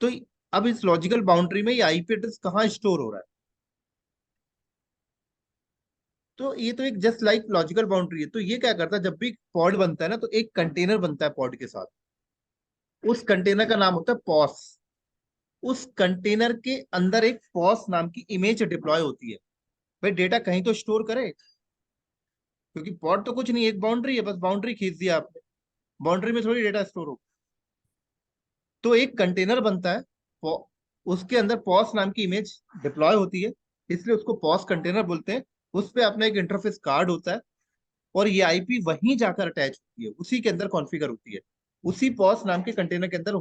तो अब इस लॉजिकल बाउंड्री में ये आईपी एड्रेस कहाँ स्टोर हो रहा है? तो ये तो एक जस्ट लाइक लॉजिकल बाउंड्री है। तो ये क्या करता है, जब भी पॉड बनता है ना तो एक कंटेनर बनता है पॉड के साथ। उस कंटेनर का नाम होता है पॉस। उस कंटेनर के अंदर एक पॉस नाम की इमेज डिप्लॉय होती है। भाई डेटा कहीं तो स्टोर करे, क्योंकि पॉड तो कुछ नहीं, एक बाउंड्री है, बस बाउंड्री खींच दिया आपने, बाउंड्री में थोड़ी डेटा स्टोर हो। तो एक कंटेनर बनता है, उसके अंदर पॉस नाम की इमेज डिप्लॉय होती है, इसलिए उसको पॉस कंटेनर बोलते हैं। उस पे अपना एक इंटरफेस कार्ड होता है और ये आईपी वहीं जाकर अटैच होती है, उसी के अंदर कॉन्फ़िगर होती है। उसी पॉस नाम के कंटेनर के अंदर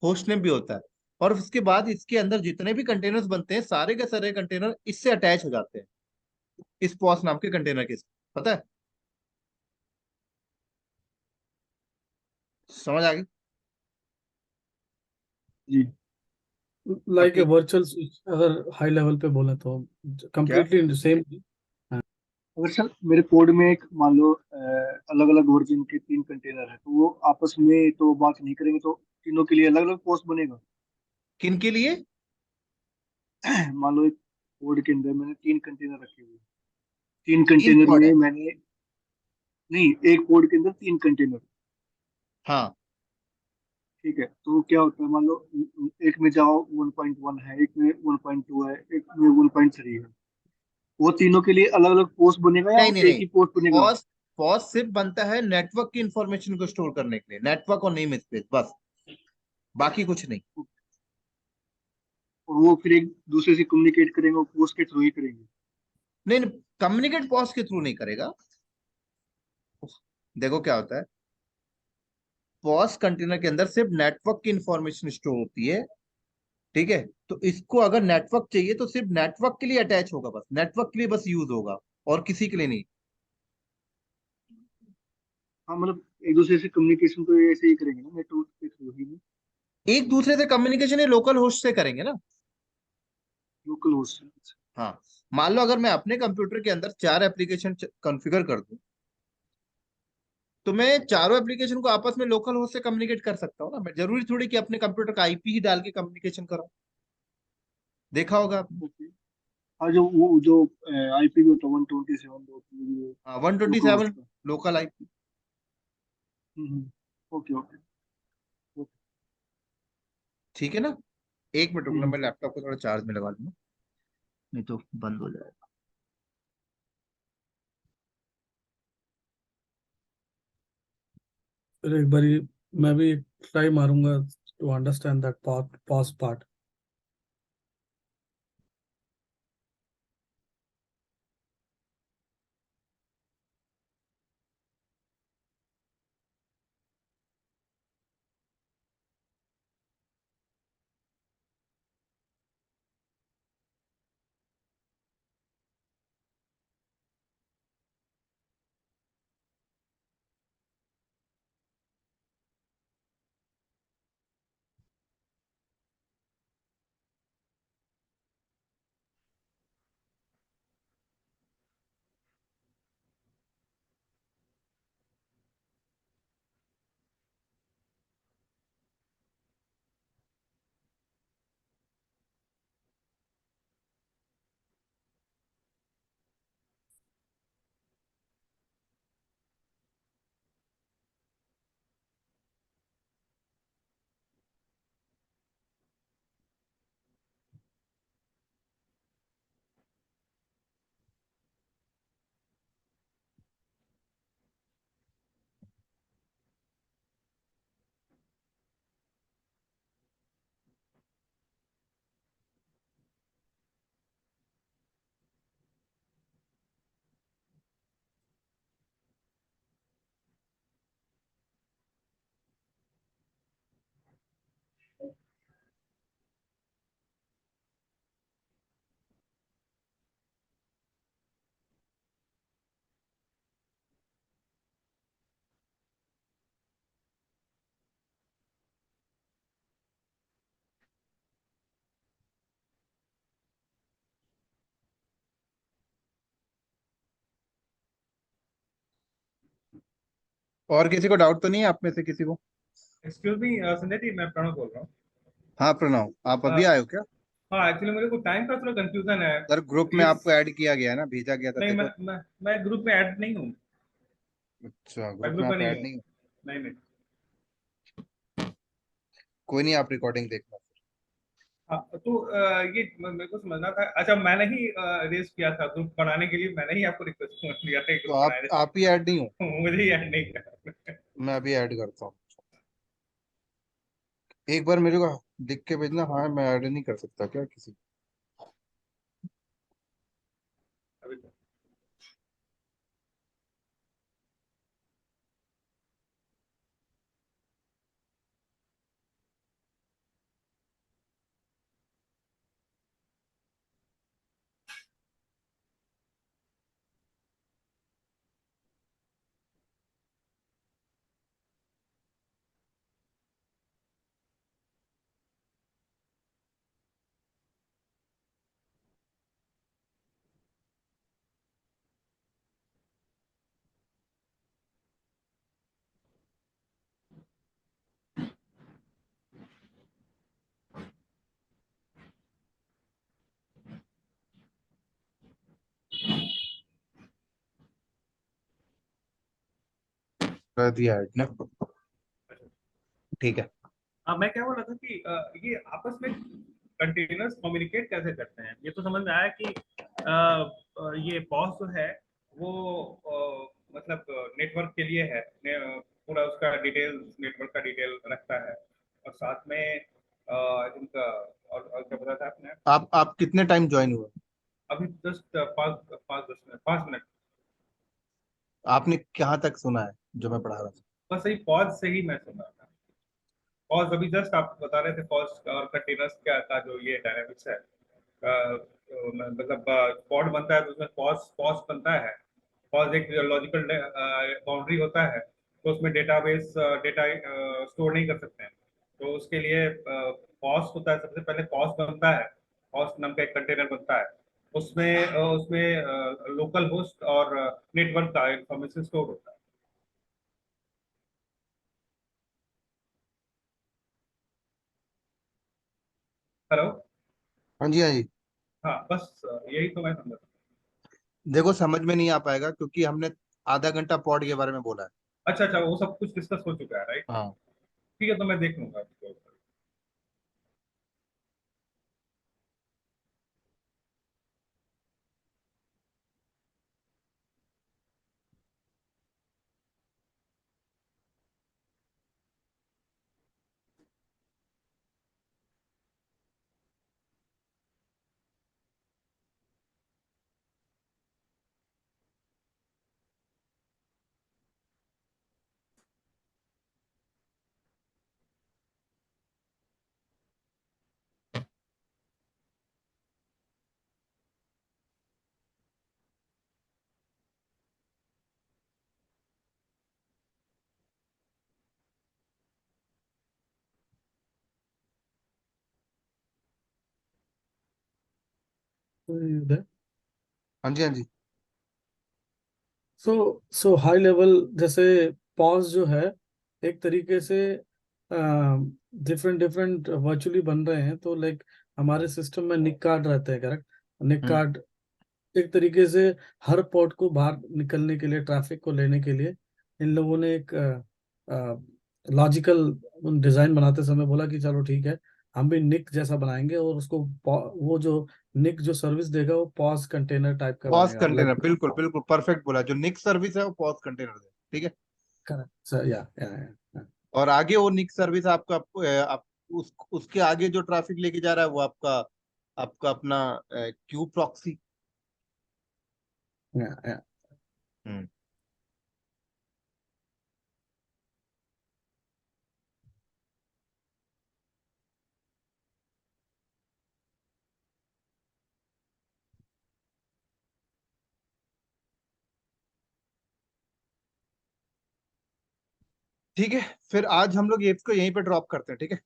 होस्ट नेम भी होता है। और उसके बाद इसके अंदर जितने भी कंटेनर्स बनते हैं सारे के सारे कंटेनर इससे अटैच हो जाते हैं, इस पॉस नाम के कंटेनर के साथ। पता है? समझ आ गई? जी। लाइक ए अब वर्चुअल स्विच अगर हाई लेवल पे बोले तो क्या? Completely same. अगर सर मेरे कोड में एक मान लो अलग अलग वर्जन के 3 कंटेनर है, तो वो आपस में तो बात नहीं करेंगे, तो तीनों के लिए अलग अलग पोस्ट बनेगा। किन के लिए? मान लो एक कोड के अंदर मैंने 3 कंटेनर रखे हुए हैं। तीन तीन कंटेनर पॉड में है? मैंने, नहीं, एक कोड के अंदर 3 कंटेनर। हाँ। ठीक है, तो क्या होता है, मान लो एक में जाओ 1.1 है, एक में 1.2 है, एक में 1.3 है। वो तीनों के लिए अलग अलग पोस्ट बनेगा या नहीं नहीं एक नहीं, ही पोस्ट बनेगा? पॉज पॉज सिर्फ बनता है नेटवर्क की इंफॉर्मेशन को स्टोर करने के लिए, नेटवर्क और नेम स्पेस, बस, बाकी कुछ नहीं। और वो फिर एक दूसरे से कम्युनिकेट करेंगे, वो पोस्ट के थ्रू ही करेंगे। नहीं नहीं, कम्युनिकेट पॉज के थ्रू नहीं करेगा। देखो क्या होता है, पॉज कंटेनर के अंदर सिर्फ नेटवर्क की इंफॉर्मेशन स्टोर होती है, ठीक है। तो इसको अगर नेटवर्क चाहिए तो सिर्फ नेटवर्क के लिए अटैच होगा, बस नेटवर्क के लिए बस यूज होगा, और किसी के लिए नहीं। हाँ मतलब एक दूसरे से कम्युनिकेशन तो ये ऐसे ही करेंगे ना, नेटवर्क के थ्रू ही, एक दूसरे से कम्युनिकेशन ये लोकल होस्ट से करेंगे ना। Local host. हाँ, मान लो अगर मैं अपने कंप्यूटर के अंदर 4 एप्लीकेशन कॉन्फ़िगर कर दूं, तो मैं चारों एप्लीकेशन को आपस में लोकल होस्ट से कम्युनिकेट कर सकता हूँ ना। मैं जरूरी थोड़ी कि अपने कंप्यूटर का आईपी ही डाल के कम्युनिकेशन करूँ। देखा होगा आपने। ओके। हाँ जो वो जो आईपी भी होता है 127 हाँ, one twenty local host seven का। Local IP. Okay okay okay. ठीक है ना। एक मिनट रुकना, हम्म। मैं लैपटॉप को थोड़ा चार्ज में लगा लूँ, नहीं तो बंद हो जाएगा। फिर एक बारी मैं भी ट्राई मारूंगा to understand that pause part. और किसी को डाउट तो नहीं है आप में से किसी को? एक्सक्यूज मी संजय जी, मैं प्रणव बोल रहा हूँ। हाँ प्रणव, आप अ, अभी आए हो क्या? हाँ एक्चुअली मेरे को टाइम का थोड़ा कंफ्यूजन है। सर ग्रुप में प्लीज। आपको ऐड किया गया है ना, भेजा गया था, नहीं, देखो। मैं ग्रुप में ऐड नहीं हूँ। अच्छा, मैं ग्रुप में ग्रुप में आप नहीं ऐड हूँ। नहीं हो? नहीं नहीं। कोई नहीं, आप रिकॉर्डिंग देखना। हाँ तो ये मेरे को समझना था। अच्छा, मैंने ही रेज किया था ग्रुप बनाने के लिए, मैंने ही आपको रिक्वेस्ट दिया था तो ग्रुप बनाने आप ही ऐड नहीं हो? से। मुझे ही ऐड नहीं किया। मैं अभी ऐड करता हूँ। एक बार मेरे को लिख के भेजना। हाँ, मैं ऐड नहीं कर सकता क्या किसी? अभी तो। कर दिया ऐड ना। ठीक है। हाँ, मैं क्या बोल रहा था कि ये आपस में कंटेनर्स कम्युनिकेट कैसे करते हैं, ये तो समझ में आया कि ये पॉज जो है वो मतलब नेटवर्क के लिए है। पूरा उसका डिटेल, नेटवर्क का डिटेल रखता है। और साथ में इनका और क्या बताया था आपने? आप कितने टाइम ज्वाइन हुए? अभी जस्ट 5 मिनट। आपने कहाँ तक सुना है जो मैं पढ़ा रहा था? बस यही पॉज से ही मैं सुना था। पॉज अभी जस्ट आप बता रहे थे, पॉज और कंटेनर्स का जो ये डायनामिक्स है, मतलब पॉड बनता है तो उसमें पॉज पॉज बनता है। पॉज एक लॉजिकल बाउंड्री होता है, तो उसमें डेटाबेस डेटा स्टोर नहीं कर सकते हैं। तो उसके लिए पॉज होता है, सबसे पहले पॉज बनता है, पॉज नाम का एक कंटेनर बनता है। उसमें लोकल होस्ट और नेटवर्क का इंफॉर्मेशन स्टोर होता है। हेलो। हाँ जी, हाँ जी। हाँ बस यही तो मैं समझा। देखो, समझ में नहीं आ पाएगा क्योंकि हमने आधा घंटा पॉड के बारे में बोला है। अच्छा अच्छा, वो सब कुछ डिस्कस हो चुका है, राइट? हाँ। ठीक है, तो मैं देख लूंगा इसको। उधर हाँ जी, हाँ जी। सो हाई लेवल जैसे पॉज जो है एक तरीके से डिफरेंट डिफरेंट वर्चुअली बन रहे हैं, तो लाइक हमारे सिस्टम में निक कार्ड रहते हैं, करेक्ट? निक हम्म। कार्ड एक तरीके से हर पोर्ट को बाहर निकलने के लिए, ट्रैफिक को लेने के लिए इन लोगों ने एक लॉजिकल डिजाइन बनाते समय बोला कि चलो ठीक है, हम भी निक जैसा बनाएंगे और उसको वो जो निक जो सर्विस देगा वो पॉज कंटेनर टाइप का पॉज बनेगा, कंटेनर, मतलब। बिल्कुल बिल्कुल परफेक्ट बोला। जो निक सर्विस है वो पॉज कंटेनर है, ठीक है। करेक्ट, या और आगे वो निक सर्विस आपका उसके आगे जो ट्रैफिक लेके जा रहा है वो आपका आपका अपना क्यू प्रॉक्सी। या हम्म। ठीक है, फिर आज हम लोग इसको यहीं पे ड्रॉप करते हैं, ठीक है।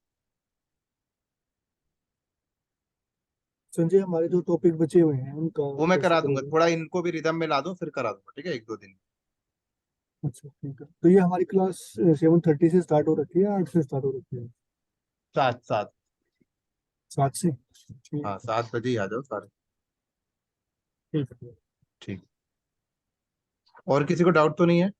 संजय, हमारे जो टॉपिक बचे हुए हैं उनका वो मैं कैसे करा दूंगा, करोगे? थोड़ा इनको भी रिदम में ला दूं फिर करा दूंगा, ठीक है, 1-2 दिन। अच्छा ठीक है, तो ये हमारी क्लास 7:30 से स्टार्ट हो रखी है, 8 से स्टार्ट हो रखी है? 7-7। 7 से? ठीक हाँ, है। 7 बजे ही आ जाओ सारे। ठीक है। ठीक। और किसी को डाउट तो नहीं है?